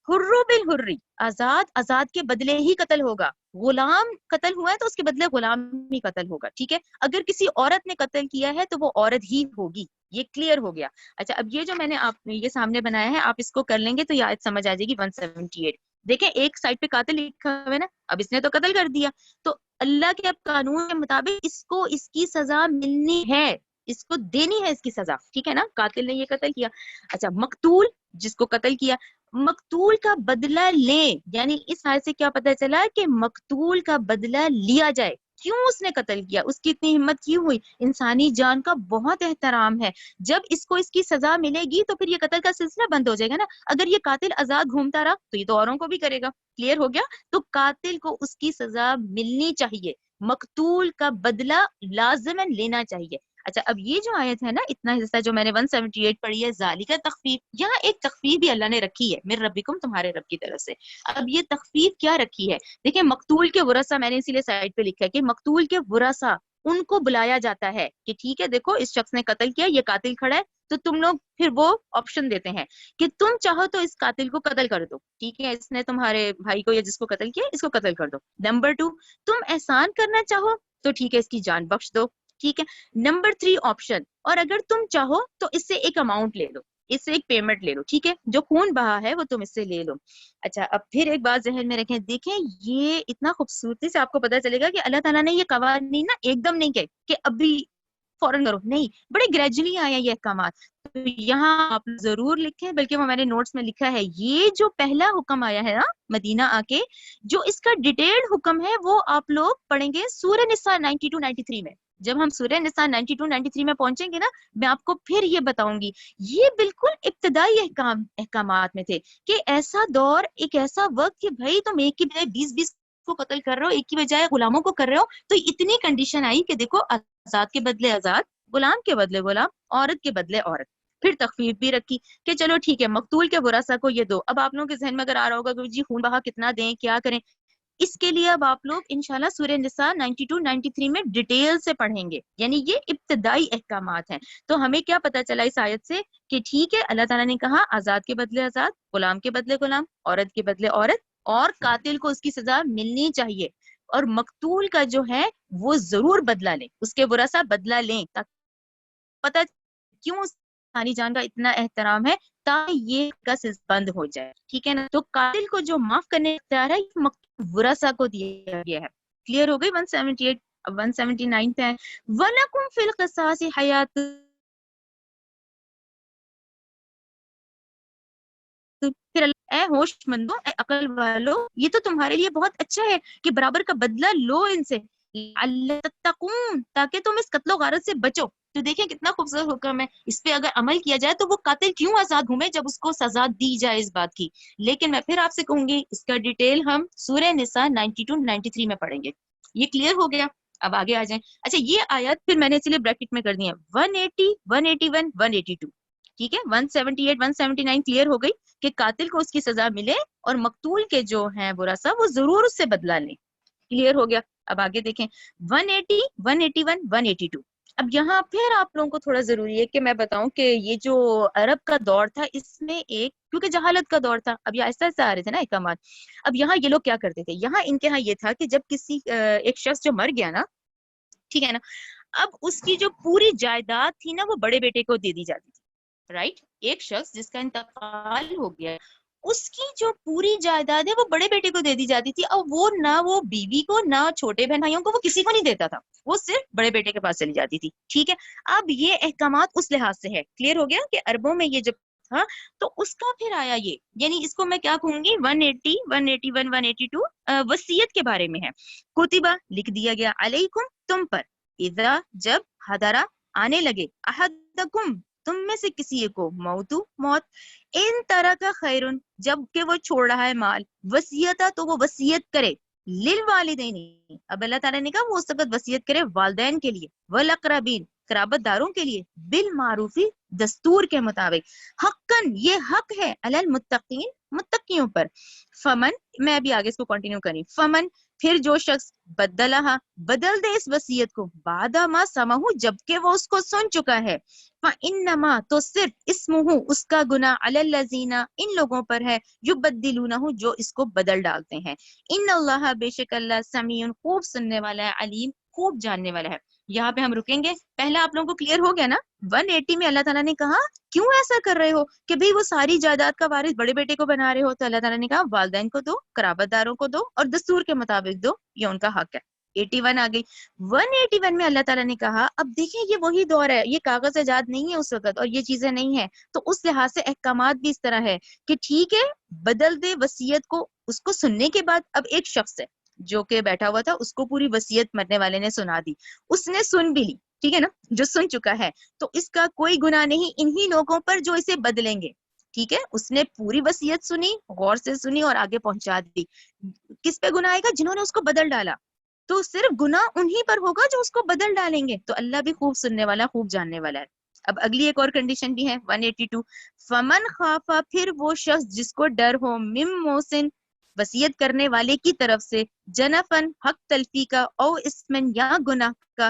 حر بالحری، آزاد کے بدلے ہی قتل ہوگا، غلام قتل ہوا ہے تو اس کے بدلے غلام ہی قتل ہوگا، ٹھیک ہے، اگر کسی عورت نے قتل کیا ہے تو وہ عورت ہی ہوگی، یہ کلیئر ہو گیا۔ اچھا اب یہ جو میں نے آپ یہ سامنے بنایا ہے، آپ اس کو کر لیں گے تو یہ آیت سمجھ آ جائے گی 178۔ دیکھیں ایک سائڈ پہ قاتل لکھا ہوا ہے نا، اب اس نے تو قتل کر دیا، تو اللہ کے اب قانون کے مطابق اس کو اس کی سزا ملنی ہے، اس کو دینی ہے اس کی سزا، ٹھیک ہے نا، قاتل نے یہ قتل کیا۔ اچھا مقتول جس کو قتل کیا، مقتول کا بدلہ لیں، یعنی اس آیت سے کیا پتہ چلا کہ مقتول کا بدلہ لیا جائے، کیوں اس نے قتل کیا، اس کی اتنی ہمت کیوں ہوئی، انسانی جان کا بہت احترام ہے، جب اس کو اس کی سزا ملے گی تو پھر یہ قتل کا سلسلہ بند ہو جائے گا نا، اگر یہ قاتل آزاد گھومتا رہا تو یہ تو اوروں کو بھی کرے گا، کلیئر ہو گیا، تو قاتل کو اس کی سزا ملنی چاہیے، مقتول کا بدلہ لازماً لینا چاہیے۔ اچھا اب یہ جو آیت ہے نا، اتنا حصہ جو میں نے 178 پڑھی ہے، ذالک تخفیف، یہاں ایک تخفیف بھی اللہ نے رکھی ہے، من ربکم تمہارے رب کی طرف سے۔ اب یہ تخفیف کیا رکھی ہے، دیکھیں مقتول کے ورثہ، میں نے اسی لیے سائڈ پہ لکھا ہے کہ مقتول کے ورثہ ان کو بلایا جاتا ہے کہ ٹھیک ہے دیکھو اس شخص نے قتل کیا، یہ قاتل کھڑا ہے، تو تم لوگ پھر وہ آپشن دیتے ہیں کہ تم چاہو تو اس قاتل کو قتل کر دو، ٹھیک ہے، اس نے تمہارے بھائی کو یا جس کو قتل کیا اس کو قتل کر دو۔ نمبر 2 تم احسان کرنا چاہو تو ٹھیک ہے اس کی جان بخش دو، ٹھیک ہے۔ نمبر 3 آپشن، اور اگر تم چاہو تو اس سے ایک اماؤنٹ لے لو، اس سے ایک پیمنٹ لے لو، ٹھیک ہے، جو خون بہا ہے وہ تم اس سے لے لو۔ اچھا اب پھر ایک بات ذہن میں رکھیں، دیکھیں یہ اتنا خوبصورتی سے آپ کو پتہ چلے گا کہ اللہ تعالیٰ نے یہ قوانین نا ایک دم نہیں کہے کہ ابھی فوراً کرو، نہیں، بڑے گریجولی آئے ہیں یہ احکامات، تو یہاں آپ ضرور لکھیں، بلکہ وہ میں نے نوٹس میں لکھا ہے، یہ جو پہلا حکم آیا ہے نا مدینہ آ کے، جو اس کا ڈیٹیلڈ حکم ہے وہ آپ لوگ پڑھیں گے سورہ نساء 92 93 میں، جب ہم سورہ نساء 92 93 میں پہنچیں گے نا، میں آپ کو پھر یہ بتاؤں گی، یہ بالکل ابتدائی احکامات میں تھے، کہ ایسا دور، ایک ایسا وقت کہ بھائی تم ایک کی بجائے 20 کو قتل کر رہے ہو، ایک کی بجائے غلاموں کو کر رہے ہو، تو اتنی کنڈیشن آئی کہ دیکھو آزاد کے بدلے آزاد، غلام کے بدلے غلام، عورت کے بدلے عورت، پھر تخفیف بھی رکھی کہ چلو ٹھیک ہے مقتول کے ورثہ کو یہ دو۔ اب آپ لوگوں کے ذہن میں اگر آ رہا ہوگا کہ جی خون بہا کتنا دیں، کیا کریں، اس کے لیے اب آپ لوگ انشاءاللہ سورہ نساء 92 93 میں ڈیٹیل سے پڑھیں گے، یعنی یہ ابتدائی احکامات ہیں۔ تو ہمیں کیا پتا چلا اس آیت سے کہ ٹھیک ہے اللہ تعالیٰ نے کہا آزاد کے بدلے آزاد، غلام کے بدلے غلام، عورت کے بدلے عورت، اور قاتل کو اس کی سزا ملنی چاہیے، اور مقتول کا جو ہے وہ ضرور بدلہ لیں، اس کے ورثہ بدلہ لیں، تاکہ پتہ کیوں اس انسانی جان کا اتنا احترام ہے، تاکہ یہ کا سلسلہ بند ہو جائے، ٹھیک ہے نا۔ تو قاتل کو جو معاف کرنے کا اختیار ہے یہ مقتول ورثہ کو دیا گیا ہے، کلیئر ہو گئی 178۔ اب 179 پہ ہے، وَلَكُمْ فِي الْقِصَاصِ حَيَاتٌ، پھر اے ہوش مندو، اے عقل والو، یہ تو تمہارے لیے بہت اچھا ہے کہ برابر کا بدلہ لو ان سے، لَعَلَّکُمْ تَتَّقُونَ، تاکہ تم اس قتل و غارت سے بچو، تو دیکھیں کتنا خوبصورت حکم ہے، اس پہ اگر عمل کیا جائے تو وہ قاتل کیوں آزاد گھومے جب اس کو سزا دی جائے اس بات کی. لیکن میں پھر آپ سے کہوں گی اس کا ڈیٹیل ہم سورہ نساء 92 93 میں پڑھیں گے. یہ کلیئر ہو گیا؟ اب آگے آ جائیں. اچھا یہ آیات پھر میں نے اس لیے بریکٹ میں کر دی ہیں 180 181 182. ٹھیک ہے 178 179 کلیئر ہو گئی کہ قاتل کو اس کی سزا ملے اور مقتول کے جو ہیں برا سا وہ ضرور اس سے بدلہ لیں. کلیئر ہو گیا؟ اب آگے دیکھیں 180 181 182. اب یہاں پھر آپ لوگوں کو تھوڑا ضروری ہے کہ میں بتاؤں کہ یہ جو عرب کا دور تھا اس میں ایک کیونکہ جہالت کا دور تھا، اب یہ آہستہ آہستہ آ رہے تھے نا احکامات. اب یہاں یہ لوگ کیا کرتے تھے، یہاں ان کے یہاں یہ تھا کہ جب کسی ایک شخص جو مر گیا نا، ٹھیک ہے نا، اب اس کی جو پوری جائیداد تھی نا وہ بڑے بیٹے کو دے دی جاتی تھی. رائٹ، ایک شخص جس کا انتقال ہو گیا اس کی جو پوری جائیداد ہے وہ بڑے بیٹے کو دے دی جاتی تھی، اور وہ نہ وہ بیوی کو نہ چھوٹے بہن بھائیوں کو وہ کسی کو نہیں دیتا تھا، وہ صرف بڑے بیٹے کے پاس چلی جاتی تھی. ٹھیک ہے، اب یہ احکامات اس لحاظ سے ہے. کلیئر ہو گیا کہ عربوں میں یہ جب تھا تو اس کا پھر آیا یہ، یعنی اس کو میں کیا کہوں گی 180 181 182 وصیت کے بارے میں ہے. کتبہ لکھ دیا گیا علیکم تم پر، اذا جب حضرا آنے لگے، احدکم تم میں سے کسی کو، موت، ان طرح کا خیرن جب کہ وہ چھوڑ رہا ہے مال، وصیتا تو وہ وصیت کرے، للوالدین اب اللہ تعالیٰ نے کہا وہ اس وقت وصیت کرے والدین کے لیے، والاقربین قرابت داروں کے لیے، بالمعروفی دستور کے مطابق، حقاً یہ حق ہے، علی المتقین متقیوں پر. فمن میں ابھی آگے اس کو کنٹینیو کریں، فمن پھر جو شخص بدلہا بدل دے اس وصیت کو، بعد ما سمعہ جبکہ وہ اس کو سن چکا ہے، فانما تو صرف اسمہ اس کا گناہ علی الذین ان لوگوں پر ہے، یبدلونہ جو اس کو بدل ڈالتے ہیں. ان اللہ بے شک اللہ سمیع خوب سننے والا ہے، علیم خوب جاننے والا ہے. یہاں پہ ہم رکیں گے. پہلا آپ لوگوں کو کلیئر ہو گیا نا 180 میں اللہ تعالیٰ نے کہا کیوں ایسا کر رہے ہو کہ بھئی وہ ساری جائیداد کا وارث بڑے بیٹے کو بنا رہے ہو، تو اللہ تعالیٰ نے کہا والدین کو دو، قرابت داروں کو دو، اور دستور کے مطابق دو، یہ ان کا حق ہے. 81 آ گئی. 181 میں اللہ تعالیٰ نے کہا اب دیکھیں یہ وہی دور ہے، یہ کاغذ ایجاد نہیں ہے اس وقت اور یہ چیزیں نہیں ہیں، تو اس لحاظ سے احکامات بھی اس طرح ہے کہ ٹھیک ہے بدل دے وصیت کو. اس کو سننے کے بعد اب ایک شخص ہے جو کہ بیٹھا ہوا تھا، اس کو پوری وصیت مرنے والے نے سنا دی، اس نے سن بھی لی، ٹھیک ہے نا، جو سن چکا ہے تو اس کا کوئی گناہ نہیں انہی لوگوں پر جو اسے بدلیں گے. ٹھیک ہے، اس نے پوری وصیت سنی، غور سے سنی اور آگے پہنچا دی. کس پہ گناہ آئے گا؟ جنہوں نے اس کو بدل ڈالا. تو صرف گناہ انہی پر ہوگا جو اس کو بدل ڈالیں گے. تو اللہ بھی خوب سننے والا، خوب جاننے والا ہے. اب اگلی ایک اور کنڈیشن بھی ہے 182. فمن خافا پھر وہ شخص جس کو ڈر ہو، مم محسن وصیت کرنے والے کی طرف سے، جنفن حق تلفی کا، او اسمن یا گناہ کا.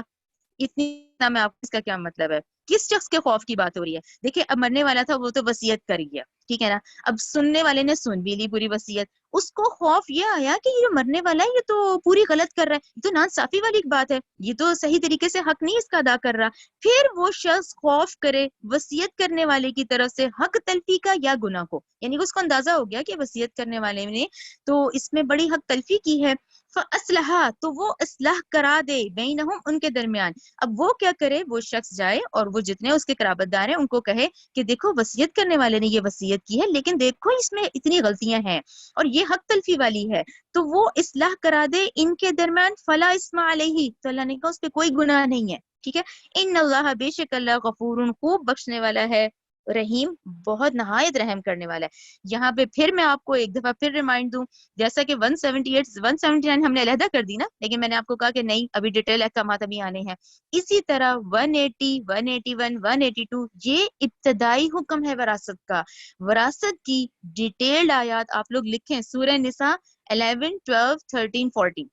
اتنی میں آپ اس کا کیا مطلب ہے، کس شخص کے خوف کی بات ہو رہی ہے؟ دیکھیں اب مرنے والا تھا وہ تو وصیت کر گیا، ٹھیک ہے نا، اب سننے والے نے سن بھی لی پوری وصیت، اس کو خوف یہ آیا کہ یہ مرنے والا ہے، یہ تو پوری غلط کر رہا ہے، یہ تو ناانصافی والی بات ہے، یہ تو صحیح طریقے سے حق نہیں اس کا ادا کر رہا. پھر وہ شخص خوف کرے وصیت کرنے والے کی طرف سے حق تلفی کا یا گناہ کو، یعنی اس کو اندازہ ہو گیا کہ وصیت کرنے والے نے تو اس میں بڑی حق تلفی کی ہے. فاصلحہ تو وہ اصلاح کرا دے بینہم ان کے درمیان. اب وہ کیا کرے، وہ شخص جائے اور وہ جتنے اس کے قرابت دار ہیں ان کو کہے کہ دیکھو وصیت کرنے والے نے یہ وصیت کی ہے لیکن دیکھو اس میں اتنی غلطیاں ہیں اور یہ حق تلفی والی ہے، تو وہ اصلاح کرا دے ان کے درمیان. فلا اسم علیہ تو اللہ نے کہا اس پہ کوئی گناہ نہیں ہے. ٹھیک ہے، ان اللہ بے شک اللہ غفور خوب بخشنے والا ہے، رحیم بہت نہایت رحم کرنے والا ہے. یہاں پہ پھر میں آپ کو ایک دفعہ پھر ریمائنڈ دوں، جیسا کہ 178 179 ہم نے علیحدہ کر دی نا، لیکن میں نے آپ کو کہا کہ نہیں ابھی ڈیٹیل احکامات ابھی آنے ہیں. اسی طرح 180 181 182 یہ ابتدائی حکم ہے وراثت کا. وراثت کی ڈیٹیلڈ آیات آپ لوگ لکھیں سورہ نساء 11 12 13 14.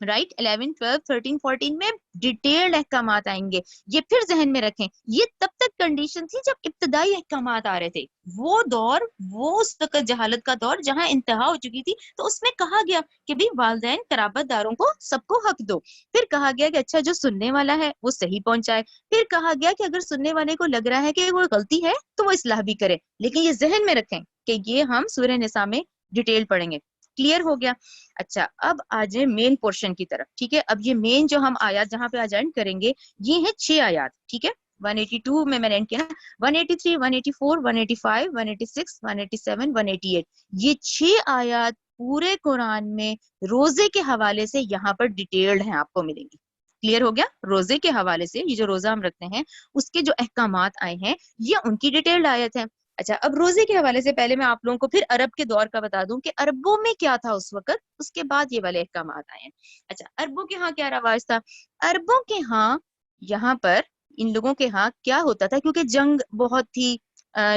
رائٹ 11 12 13 14 میں ڈیٹیلڈ احکامات آئیں گے. یہ پھر ذہن میں رکھیں، یہ تب تک کنڈیشن تھی جب ابتدائی احکامات آ رہے تھے، وہ دور، وہ اس وقت جہالت کا دور جہاں انتہا ہو چکی تھی. تو اس میں کہا گیا کہ بھی والدین قرابت داروں کو سب کو حق دو. پھر کہا گیا کہ اچھا جو سننے والا ہے وہ صحیح پہنچائے. پھر کہا گیا کہ اگر سننے والے کو لگ رہا ہے کہ وہ غلطی ہے تو وہ اصلاح بھی کرے. لیکن یہ ذہن میں رکھیں کہ یہ ہم سورہ نساء میں ڈیٹیل پڑھیں گے. کلیئر ہو گیا؟ اچھا اب آ جائیں مین پورشن کی طرف. ٹھیک ہے، اب یہ مین جو ہم آیات جہاں پہ آج اینڈ کریں گے یہ ہیں 6 آیات. ٹھیک ہے، 182 میں نے اینڈ کیا نا، 183 184 185 186 187 188 یہ 6 آیات پورے قرآن میں روزے کے حوالے سے یہاں پر ڈیٹیلڈ ہیں، آپ کو ملیں گی. کلیئر ہو گیا؟ روزے کے حوالے سے یہ جو روزہ ہم رکھتے ہیں اس کے جو احکامات آئے ہیں یہ ان کی ڈیٹیلڈ آیت ہے. اچھا اب روزے کے حوالے سے پہلے میں آپ لوگوں کو پھر عرب کے دور کا بتا دوں کہ عربوں میں کیا تھا اس وقت, اس کے بعد یہ والے احکامات آئے ہیں. اچھا عربوں کے ہاں کیا رواج تھا؟ عربوں کے ہاں یہاں پر ان لوگوں کے ہاں کیا ہوتا تھا, کیونکہ جنگ بہت تھی,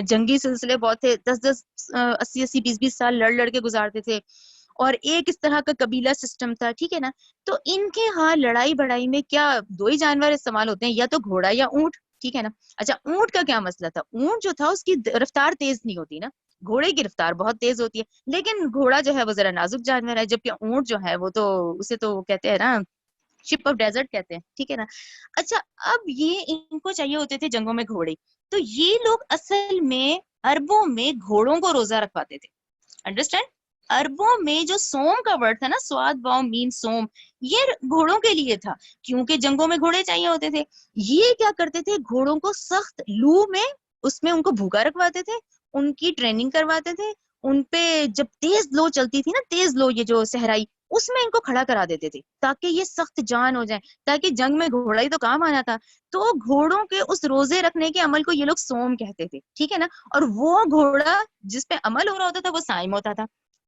جنگی سلسلے بہت تھے, 10 80 20 سال لڑ کے گزارتے تھے, اور ایک اس طرح کا قبیلہ سسٹم تھا, ٹھیک ہے نا. تو ان کے ہاں لڑائی بڑائی میں کیا دو ہی جانور استعمال ہوتے ہیں, یا تو گھوڑا یا اونٹ, ٹھیک ہے نا. اچھا اونٹ کا کیا مسئلہ تھا؟ اونٹ جو تھا اس کی رفتار تیز نہیں ہوتی نا, گھوڑے کی رفتار بہت تیز ہوتی ہے, لیکن گھوڑا جو ہے وہ ذرا نازک جانور ہے, جبکہ اونٹ جو ہے وہ تو اسے تو کہتے ہیں نا شپ آف ڈیزرٹ کہتے ہیں, ٹھیک ہے نا. اچھا اب یہ ان کو چاہیے ہوتے تھے جنگوں میں گھوڑے, تو یہ لوگ اصل میں عربوں میں گھوڑوں کو روزہ رکھواتے تھے. انڈرسٹینڈ؟ عربوں میں جو سوم کا ورڈ تھا نا, سواد واؤ مین سوم, یہ گھوڑوں کے لیے تھا, کیونکہ جنگوں میں گھوڑے چاہیے ہوتے تھے. یہ کیا کرتے تھے, گھوڑوں کو سخت لو میں اس میں ان کو بھوکا رکھواتے تھے, ان کی ٹریننگ کرواتے تھے, ان پہ جب تیز لو چلتی تھی نا, تیز لو یہ جو صحرائی, اس میں ان کو کھڑا کرا دیتے تھے تاکہ یہ سخت جان ہو جائیں, تاکہ جنگ میں گھوڑا ہی تو کام آنا تھا. تو گھوڑوں کے اس روزے رکھنے کے عمل کو یہ لوگ سوم کہتے تھے, ٹھیک ہے نا. اور وہ گھوڑا جس پہ عمل ہو رہا ہوتا تھا وہ سائم ہوتا تھا.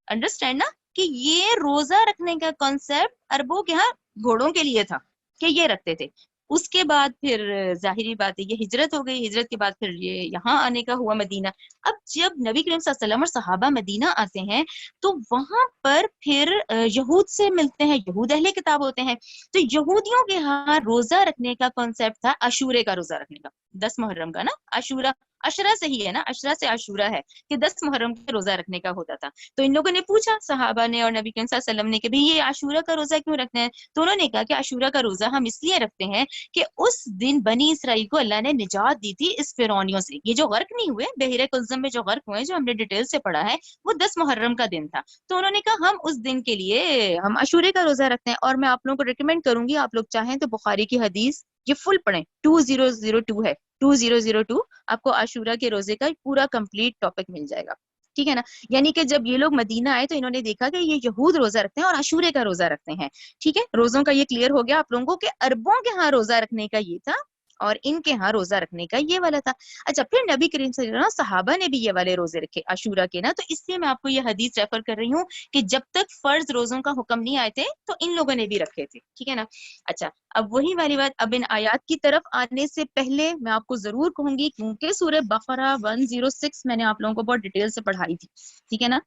انڈرسٹینڈ نا کہ یہ روزہ رکھنے کا کانسیپٹ عربوں کے ہاں گھوڑوں کے لیے تھا کہ یہ رکھتے تھے. اس کے بعد پھر ظاہری بات ہے یہ ہجرت ہو گئی, ہجرت کے بعد پھر یہ یہاں آنے کا ہوا مدینہ. اب جب نبی کریم صلی اللہ علیہ وسلم اور صحابہ مدینہ آتے ہیں تو وہاں پر پھر یہود سے ملتے ہیں, یہود اہل کتاب ہوتے ہیں. تو یہودیوں کے ہاں روزہ رکھنے کا کانسیپٹ تھا عاشورے کا روزہ رکھنے کا, 10 محرم کا نا. عاشورہ عشرہ سے ہی ہے نا, عشرہ سے عاشورہ ہے کہ 10 محرم کا روزہ رکھنے کا ہوتا تھا. تو ان لوگوں نے پوچھا صحابہ نے اور نبی کریم صلی اللہ علیہ وسلم نے کہ بھئی یہ عاشورہ کا روزہ کیوں رکھنا ہے؟ تو انہوں نے کہا کہ عاشورہ کا روزہ ہم اس لیے رکھتے ہیں کہ اس دن بنی اسرائیل کو اللہ نے نجات دی تھی اس فرعونیوں سے. یہ جو غرق نہیں ہوئے بحیرہ کلزم میں, جو غرق ہوئے جو ہم نے ڈیٹیل سے پڑھا ہے, وہ 10 محرم کا دن تھا. تو انہوں نے کہا ہم اس دن کے لیے ہم عاشورے کا روزہ رکھتے ہیں. اور میں آپ لوگوں کو ریکمینڈ کروں گی, آپ لوگ چاہیں تو بخاری کی حدیث یہ فل پڑھیں, 2002 ہے, 2002 آپ کو عاشورہ کے روزے کا پورا کمپلیٹ ٹاپک مل جائے گا, ٹھیک ہے نا. یعنی کہ جب یہ لوگ مدینہ آئے تو انہوں نے دیکھا کہ یہ یہود روزہ رکھتے ہیں اور عاشورے کا روزہ رکھتے ہیں, ٹھیک ہے. روزوں کا یہ کلیئر ہو گیا آپ لوگوں کو کہ عربوں کے ہاں روزہ رکھنے کا یہ تھا اور ان کے ہاں روزہ رکھنے کا یہ والا تھا. اچھا پھر نبی کریم صلی اللہ علیہ وسلم صحابہ نے بھی یہ والے روزے رکھے عاشورہ کے نا, تو اس لیے میں آپ کو یہ حدیث ریفر کر رہی ہوں کہ جب تک فرض روزوں کا حکم نہیں آئے تھے تو ان لوگوں نے بھی رکھے تھے, ٹھیک ہے نا. اچھا اب وہی والی بات, اب ان آیات کی طرف آنے سے پہلے میں آپ کو ضرور کہوں گی, کیونکہ سورہ بقرہ 106 میں نے آپ لوگوں کو بہت ڈیٹیل سے پڑھائی تھی, ٹھیک ہے نا.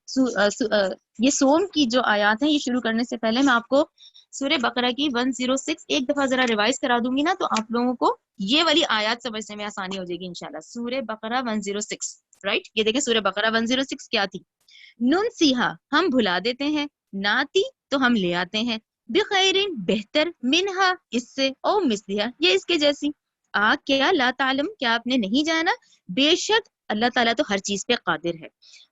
یہ سوم کی جو آیات ہیں یہ شروع کرنے سے پہلے میں آپ کو سورہ بقرہ کی 106 ایک دفعہ ذرا ریوائز کرا دوں گی نا, تو آپ لوگوں کو یہ والی آیات سمجھنے میں آسانی ہو جائے گی انشاءاللہ. سورہ بقرہ 106, رائٹ, یہ دیکھیں سورہ بقرہ 106 کیا تھی. نون سیہا ہم بھلا دیتے ہیں, ناتی تو ہم لے آتے ہیں, بخیرین بہتر, منہا اس سے, او مثلیہ یہ اس کے جیسی, کیا لا تعلم کیا آپ نے نہیں جانا, بے شک اللہ تعالیٰ تو ہر چیز پہ قادر ہے.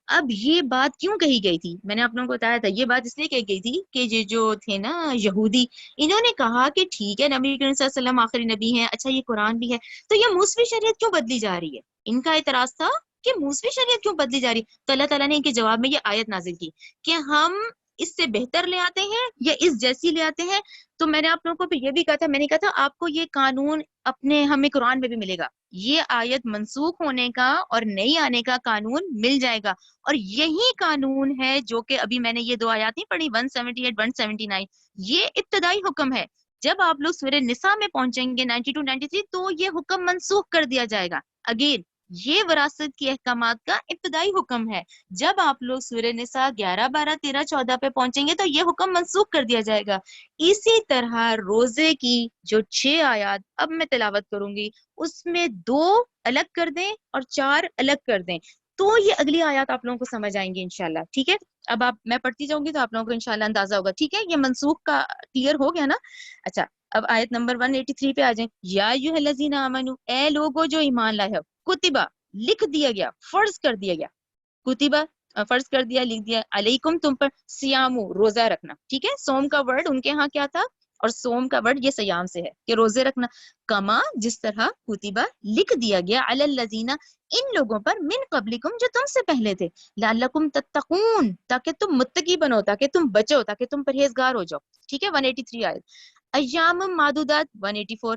اب یہ بات کیوں کہی گئی تھی؟ میں نے آپ لوگوں کو بتایا تھا یہ بات اس لیے کہی گئی تھی کہ یہ جو تھے نا یہودی, انہوں نے کہا کہ ٹھیک ہے نبی کریم صلی اللہ علیہ وسلم آخری نبی ہیں, اچھا یہ قرآن بھی ہے, تو یہ موسوی شریعت کیوں بدلی جا رہی ہے؟ ان کا اعتراض تھا کہ موسوی شریعت کیوں بدلی جا رہی ہے. تو اللہ تعالیٰ نے ان کے جواب میں یہ آیت نازل کی کہ ہم اس سے بہتر لے آتے ہیں یا اس جیسی لے آتے ہیں. تو میں نے آپ لوگوں کو بھی یہ بھی کہا تھا, میں نے کہا تھا آپ کو یہ قانون اپنے ہمیں قرآن میں بھی ملے گا, یہ آیت منسوخ ہونے کا اور نئی آنے کا قانون مل جائے گا. اور یہی قانون ہے جو کہ ابھی میں نے یہ دو آیات نہیں پڑھی 178 179, یہ ابتدائی حکم ہے. جب آپ لوگ سورہ نساء میں پہنچیں گے 92 93 تو یہ حکم منسوخ کر دیا جائے گا. اگین یہ وراثت کے احکامات کا ابتدائی حکم ہے. جب آپ لوگ سورہ نساء 11 12 13 14 پہ پہنچیں گے تو یہ حکم منسوخ کر دیا جائے گا. اسی طرح روزے کی جو 6 آیات اب میں تلاوت کروں گی اس میں 2 الگ کر دیں اور 4 الگ کر دیں, تو یہ اگلی آیات آپ لوگوں کو سمجھ آئیں گی انشاءاللہ, ٹھیک ہے. اب میں پڑھتی جاؤں گی تو آپ لوگوں کو انشاءاللہ اندازہ ہوگا, ٹھیک ہے. یہ منسوخ کا کلیئر ہو گیا نا. اچھا اب آیت نمبر 183 پہ آ جائیں. یا ایھا الذین آمنو, اے لوگو جو ایمان لائے ہو, کتبہ لکھ دیا گیا, فرض کر دیا گیا, کتبہ فرض کر دیا, لکھ دیا, علیکم تم پر, سیامو روزہ رکھنا, ٹھیک ہے. سوم کا ورڈ ان کے ہاں کیا تھا, اور سوم کا ورڈ یہ سیام سے ہے کہ روزے رکھنا, کما جس طرح کتبہ لکھ دیا گیا, علی الذین ان لوگوں پر, من قبلکم جو تم سے پہلے تھے, لعلکم تتقون تاکہ تم متقی بنو, تاکہ تم بچو, تاکہ تم پرہیزگار ہو جاؤ, ٹھیک ہے. 183 آیت. ایام معدودات 184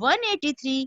183,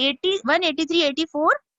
183, 84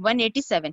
187,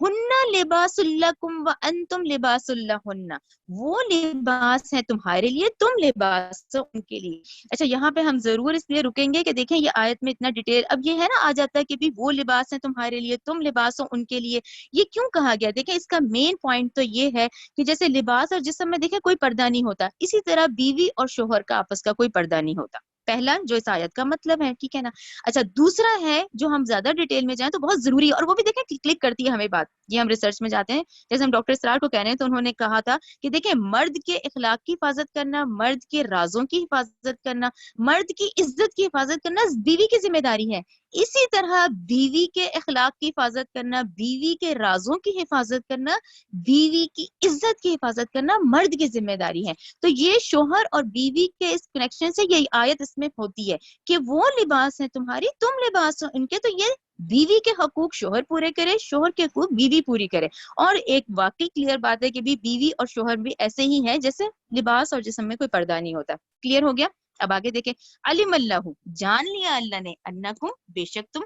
ہننا لباس لکم وانتم لباس لہن، وہ لباس ہے تمہارے لیے، تم لباس ہو ان کے لیے. اچھا یہاں پہ ہم ضرور اس لیے رکیں گے کہ دیکھیں یہ آیت میں اتنا ڈیٹیل اب یہ ہے نا آ جاتا ہے کہ بھی وہ لباس ہے تمہارے لیے، تم لباس ہو ان کے لیے. یہ کیوں کہا گیا؟ دیکھیں اس کا مین پوائنٹ تو یہ ہے کہ جیسے لباس اور جسم میں دیکھیں کوئی پردہ نہیں ہوتا، اسی طرح بیوی اور شوہر کا آپس کا کوئی پردہ نہیں ہوتا. پہلا جو اس آیت کا مطلب ہے، ٹھیک ہے نا. اچھا دوسرا ہے جو ہم زیادہ ڈیٹیل میں جائیں تو بہت ضروری ہے، اور وہ بھی دیکھیں کلک کرتی ہے ہمیں بات. یہ ہم ریسرچ میں جاتے ہیں، جیسے ہم ڈاکٹر اسرار کو کہہ رہے ہیں تو انہوں نے کہا تھا کہ دیکھیں مرد کے اخلاق کی حفاظت کرنا، مرد کے رازوں کی حفاظت کرنا، مرد کی عزت کی حفاظت کرنا بیوی کی ذمہ داری ہے. اسی طرح بیوی کے اخلاق کی حفاظت کرنا، بیوی کے رازوں کی حفاظت کرنا، بیوی کی عزت کی حفاظت کرنا مرد کی ذمہ داری ہے. تو یہ شوہر اور بیوی کے اس کنیکشن سے یہی آیت اس میں ہوتی ہے کہ وہ لباس ہیں تمہاری، تم لباس ہو ان کے. تو یہ بیوی کے حقوق شوہر پورے کرے، شوہر کے حقوق بیوی پوری کرے. اور ایک واقعی کلیئر بات ہے کہ بیوی اور شوہر بھی ایسے ہی ہیں جیسے لباس اور جسم میں کوئی پردہ نہیں ہوتا. کلیئر ہو گیا؟ اب آگے دیکھیں، علم اللہ، جان لیا اللہ نے، انکم، بے شک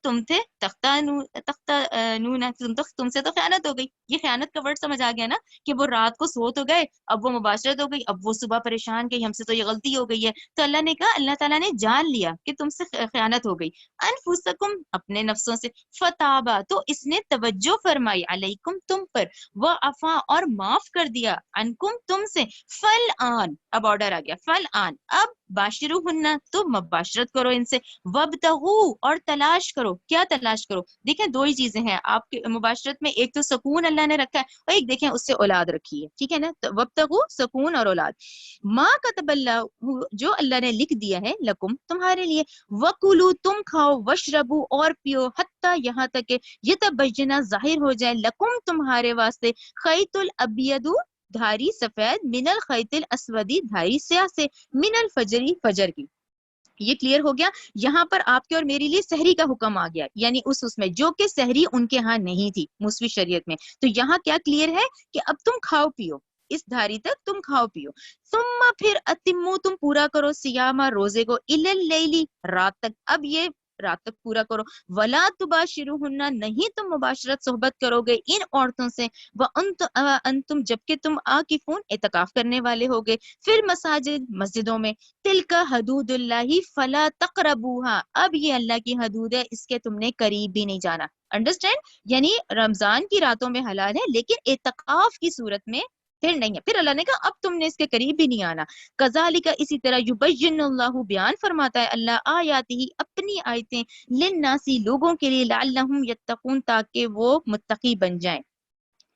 تم تھے، تختانون، تم سے تو خیانت ہو گئی. یہ خیانت کا ورڈ سمجھ آ گیا نا کہ وہ رات کو سو تو گئے، اب وہ مباشرت ہو گئی، اب وہ صبح پریشان گئی ہم سے تو یہ غلطی ہو گئی ہے. تو اللہ نے کہا، اللہ تعالیٰ نے جان لیا کہ تم سے خیانت ہو گئی. انفسکم، اپنے نفسوں سے، فتابا، تو اس نے توجہ فرمائی، علیکم، تم پر، وعفا، اور معاف کر دیا، عنکم، تم سے. فالآن، اب آرڈر آ گیا، فالآن، اب باشروہن، تو مباشرت کرو ان سے، وابتغو، اور تلاش کرو. کیا تلاش کرو؟ دیکھیں دو ہی چیزیں ہیں آپ کے مباشرت میں، ایک تو سکون اللہ نے رکھا ہے، اور ایک دیکھیں اس سے اولاد رکھی ہے، ٹھیک ہے نا. وابتغو، سکون اور اولاد. ما کتب اللہ، جو اللہ نے لکھ دیا ہے، لکم، تمہارے لیے. وکلو، تم کھاؤ، وشربو، اور پیو، حتی، یہاں تک کہ یتبینا، ظاہر ہو جائے، لکم، تمہارے واسطے، خیط الابید، دھاری سفید، من الخیط الاسودی، دھاری سیاہ سے، من الفجری، فجر کی. یہ کلیئر ہو گیا. یہاں پر آپ کے اور میرے لیے سحری کا حکم آ گیا، یعنی اس میں جو کہ سحری ان کے ہاں نہیں تھی موسوی شریعت میں. تو یہاں کیا کلیئر ہے کہ اب تم کھاؤ پیو، اس دھاری تک تم کھاؤ پیو. ثم، پھر، اتمو، تم پورا کرو، سیاما، روزے کو، الی اللیلی، رات تک. اب یہ رات تک پورا کرو. ولا تباشروہن، نہیں تم مباشرت صحبت کرو گے ان عورتوں سے، وانتم، جبکہ تم عاکفون، اعتکاف کرنے والے ہوگے، پھر مساجد، مسجدوں میں. تلک حدود اللہ فلا تقربوها، اب یہ اللہ کی حدود ہے، اس کے تم نے قریب بھی نہیں جانا. انڈرسٹینڈ؟ یعنی رمضان کی راتوں میں حلال ہے لیکن اعتکاف کی صورت میں پھر نہیں ہے. پھر اللہ نے کہا اب تم نے اس کے قریب بھی نہیں آنا. کذالک، اسی طرح، یبین اللہ، بیان فرماتا ہے اللہ، آیاتہ، اپنی آیتیں، للناسی، لوگوں کے لیے، لعلہم یتقون، تاکہ وہ متقی بن جائیں.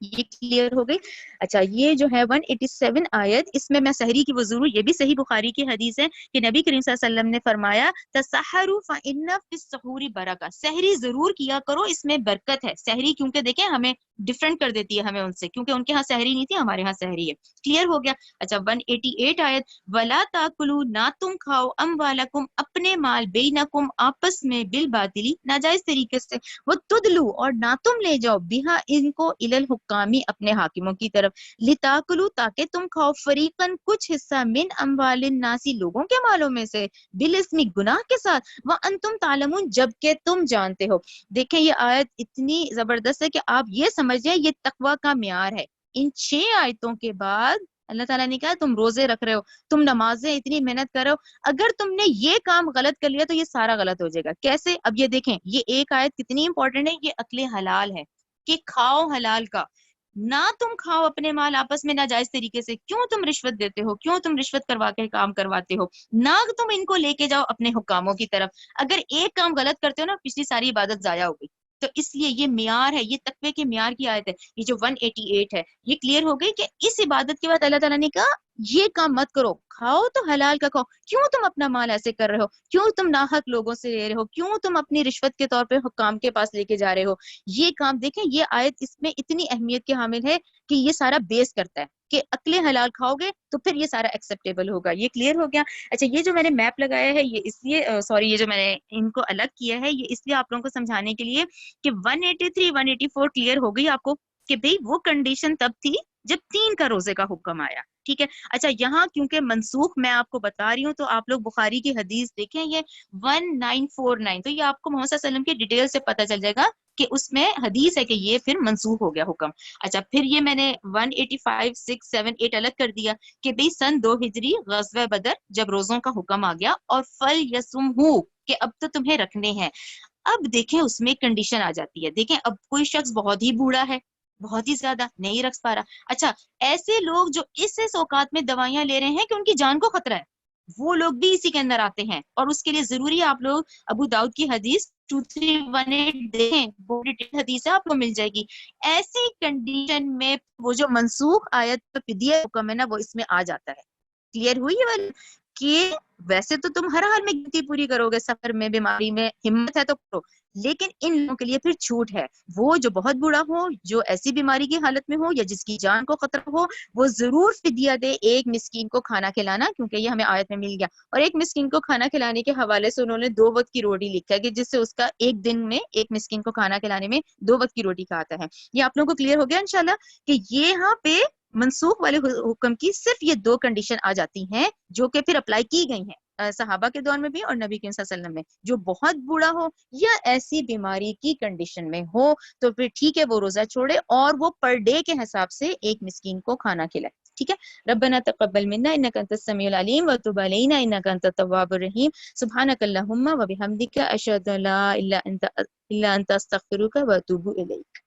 یہ کلیئر ہو گئی. اچھا یہ جو ہے 187 آیت، اس میں سحری کی وہ ضرور، یہ بھی صحیح بخاری کی حدیث ہے کہ نبی کریم صلی اللہ علیہ وسلم نے فرمایا، تسحروا فإن فی السحور برکہ، سحری ضرور کیا کرو، اس میں برکت ہے. سحری کیونکہ دیکھیں ہمیں ڈفرینٹ کر دیتی ہے ہمیں ان سے، کیونکہ ان کے ہاں سحری نہیں تھی، ہمارے ہاں سحری ہے. کلیئر ہو گیا. اچھا 188 آیت، ولا تاکلوا، نہ تم کھاؤ، اموالکم، اپنے مال، بینکم، آپس میں، بالباطلی، ناجائز طریقے سے، وہ تدلو، اور نہ تم لے جاؤ، بہا، ان کو، الالحکامی، اپنے حاکموں کی طرف، لتاکلو، تاکہ تم کھاؤ، فریقاً، کچھ حصہ، من اموال الناسی، لوگوں کے مالوں میں سے، بالاسم، گناہ کے ساتھ، وانتم تعلمون، جبکہ تم جانتے ہو. دیکھیں یہ آیت اتنی زبردست ہے کہ آپ یہ سمجھ جائیں یہ تقوی کا معیار ہے. ان 6 آیتوں کے بعد اللہ تعالیٰ نے کہا تم روزے رکھ رہے ہو، تم نمازیں اتنی محنت کر رہے ہو، اگر تم نے یہ کام غلط کر لیا تو یہ سارا غلط ہو جائے گا. کیسے؟ اب یہ دیکھیں یہ ایک آیت کتنی امپورٹنٹ ہے، یہ اکل حلال ہے کہ کھاؤ حلال کا. نہ تم کھاؤ اپنے مال آپس میں ناجائز طریقے سے، کیوں تم رشوت دیتے ہو، کیوں تم رشوت کروا کے کام کرواتے ہو. نہ تم ان کو لے کے جاؤ اپنے حکاموں کی طرف، اگر ایک کام غلط کرتے ہو نا پچھلی ساری عبادت ضائع ہو گئی. تو اس لیے یہ معیار ہے، یہ تقوی کے معیار کی آیت ہے. یہ جو 188 ہے یہ کلیئر ہو گئی کہ اس عبادت کے بعد اللہ تعالیٰ نے کہا یہ کام مت کرو، کھاؤ تو حلال کا کھاؤ. کیوں تم اپنا مال ایسے کر رہے ہو، کیوں تم ناحق لوگوں سے لے رہے ہو، کیوں تم اپنی رشوت کے طور پہ حکام کے پاس لے کے جا رہے ہو. یہ کام دیکھیں یہ آیت اس میں اتنی اہمیت کے حامل ہے کہ یہ سارا بیس کرتا ہے کہ عقل حلال کھاؤ گے تو پھر یہ سارا ایکسیپٹیبل ہوگا. یہ کلیئر ہو گیا. اچھا یہ جو میں نے میپ لگایا ہے یہ اس لیے سوری یہ جو میں نے ان کو الگ کیا ہے یہ اس لیے آپ لوگوں کو سمجھانے کے لیے کہ 183 184 کلیئر ہو گئی آپ کو کہ بھئی وہ کنڈیشن تب تھی جب 3 کا روزے کا حکم آیا. ٹھیک ہے. اچھا یہاں کیونکہ منسوخ میں آپ کو بتا رہی ہوں تو آپ لوگ بخاری کی حدیث دیکھیں، یہ 1949، تو یہ آپ کو محمد صلی اللہ علیہ وسلم کی ڈیٹیل سے پتہ چل جائے گا کہ اس میں حدیث ہے کہ یہ پھر منسوخ ہو گیا حکم. اچھا پھر یہ میں نے 185 6 7 8 الگ کر دیا کہ بھئی سن 2 ہجری غزوہ بدر جب روزوں کا حکم آ گیا اور فل یسم ہو کہ اب تو تمہیں رکھنے ہیں. اب دیکھیں اس میں کنڈیشن آ جاتی ہے. دیکھیں اب کوئی شخص بہت ہی بوڑھا ہے, بہت ہی زیادہ نہیں رکھ پا رہا. اچھا ایسے لوگ جو اس اوقات میں دوائیاں لے رہے ہیں کہ ان کی جان کو خطرہ ہے, وہ لوگ بھی اسی کے اندر آتے ہیں, اور اس کے لیے ضروری ہے آپ لوگ ابو داؤد کی حدیث 2318 دیکھیں, وہ ڈیٹیل حدیث ہے آپ کو مل جائے گی. ایسی کنڈیشن میں وہ جو منسوخ آیت فدیہ حکم ہے نا وہ اس میں آ جاتا ہے. کلیئر ہوئی یہ والی کہ ویسے تو تم ہر حال میں گنتی پوری کرو گے, سفر میں, بیماری میں, ہمت ہے تو کرو, لیکن ان لوگوں کے لیے پھر چھوٹ ہے. وہ جو بہت بوڑھا ہو, جو ایسی بیماری کی حالت میں ہو یا جس کی جان کو خطرہ ہو, وہ ضرور فدیہ دے ایک مسکین کو کھانا کھلانا, کیونکہ یہ ہمیں آیت میں مل گیا. اور ایک مسکین کو کھانا کھلانے کے حوالے سے انہوں نے 2 وقت کی روٹی لکھا ہے کہ جس سے اس کا ایک دن میں ایک مسکین کو کھانا کھلانے میں 2 وقت کی روٹی کا آتا ہے. یہ آپ لوگوں کو کلیئر ہو گیا انشاءاللہ کہ یہاں پہ منسوخ والے حکم کی صرف یہ 2 کنڈیشن آ جاتی ہیں جو کہ پھر اپلائی کی گئی ہیں صحابہ کے دور میں بھی اور نبی کریم صلی اللہ علیہ وسلم میں. جو بہت بوڑھا ہو یا ایسی بیماری کی کنڈیشن میں ہو تو پھر ٹھیک ہے وہ روزہ چھوڑے اور وہ پر ڈے کے حساب سے ایک مسکین کو کھانا کھلائے. ٹھیک ہے. ربنا تقبل منا انک انت السمیع العلیم وتب علینا انک انت التواب الرحیم. سبحانک اللہم وبحمدک اشہد ان لا الہ الا انت استغفرک واتوب الیک.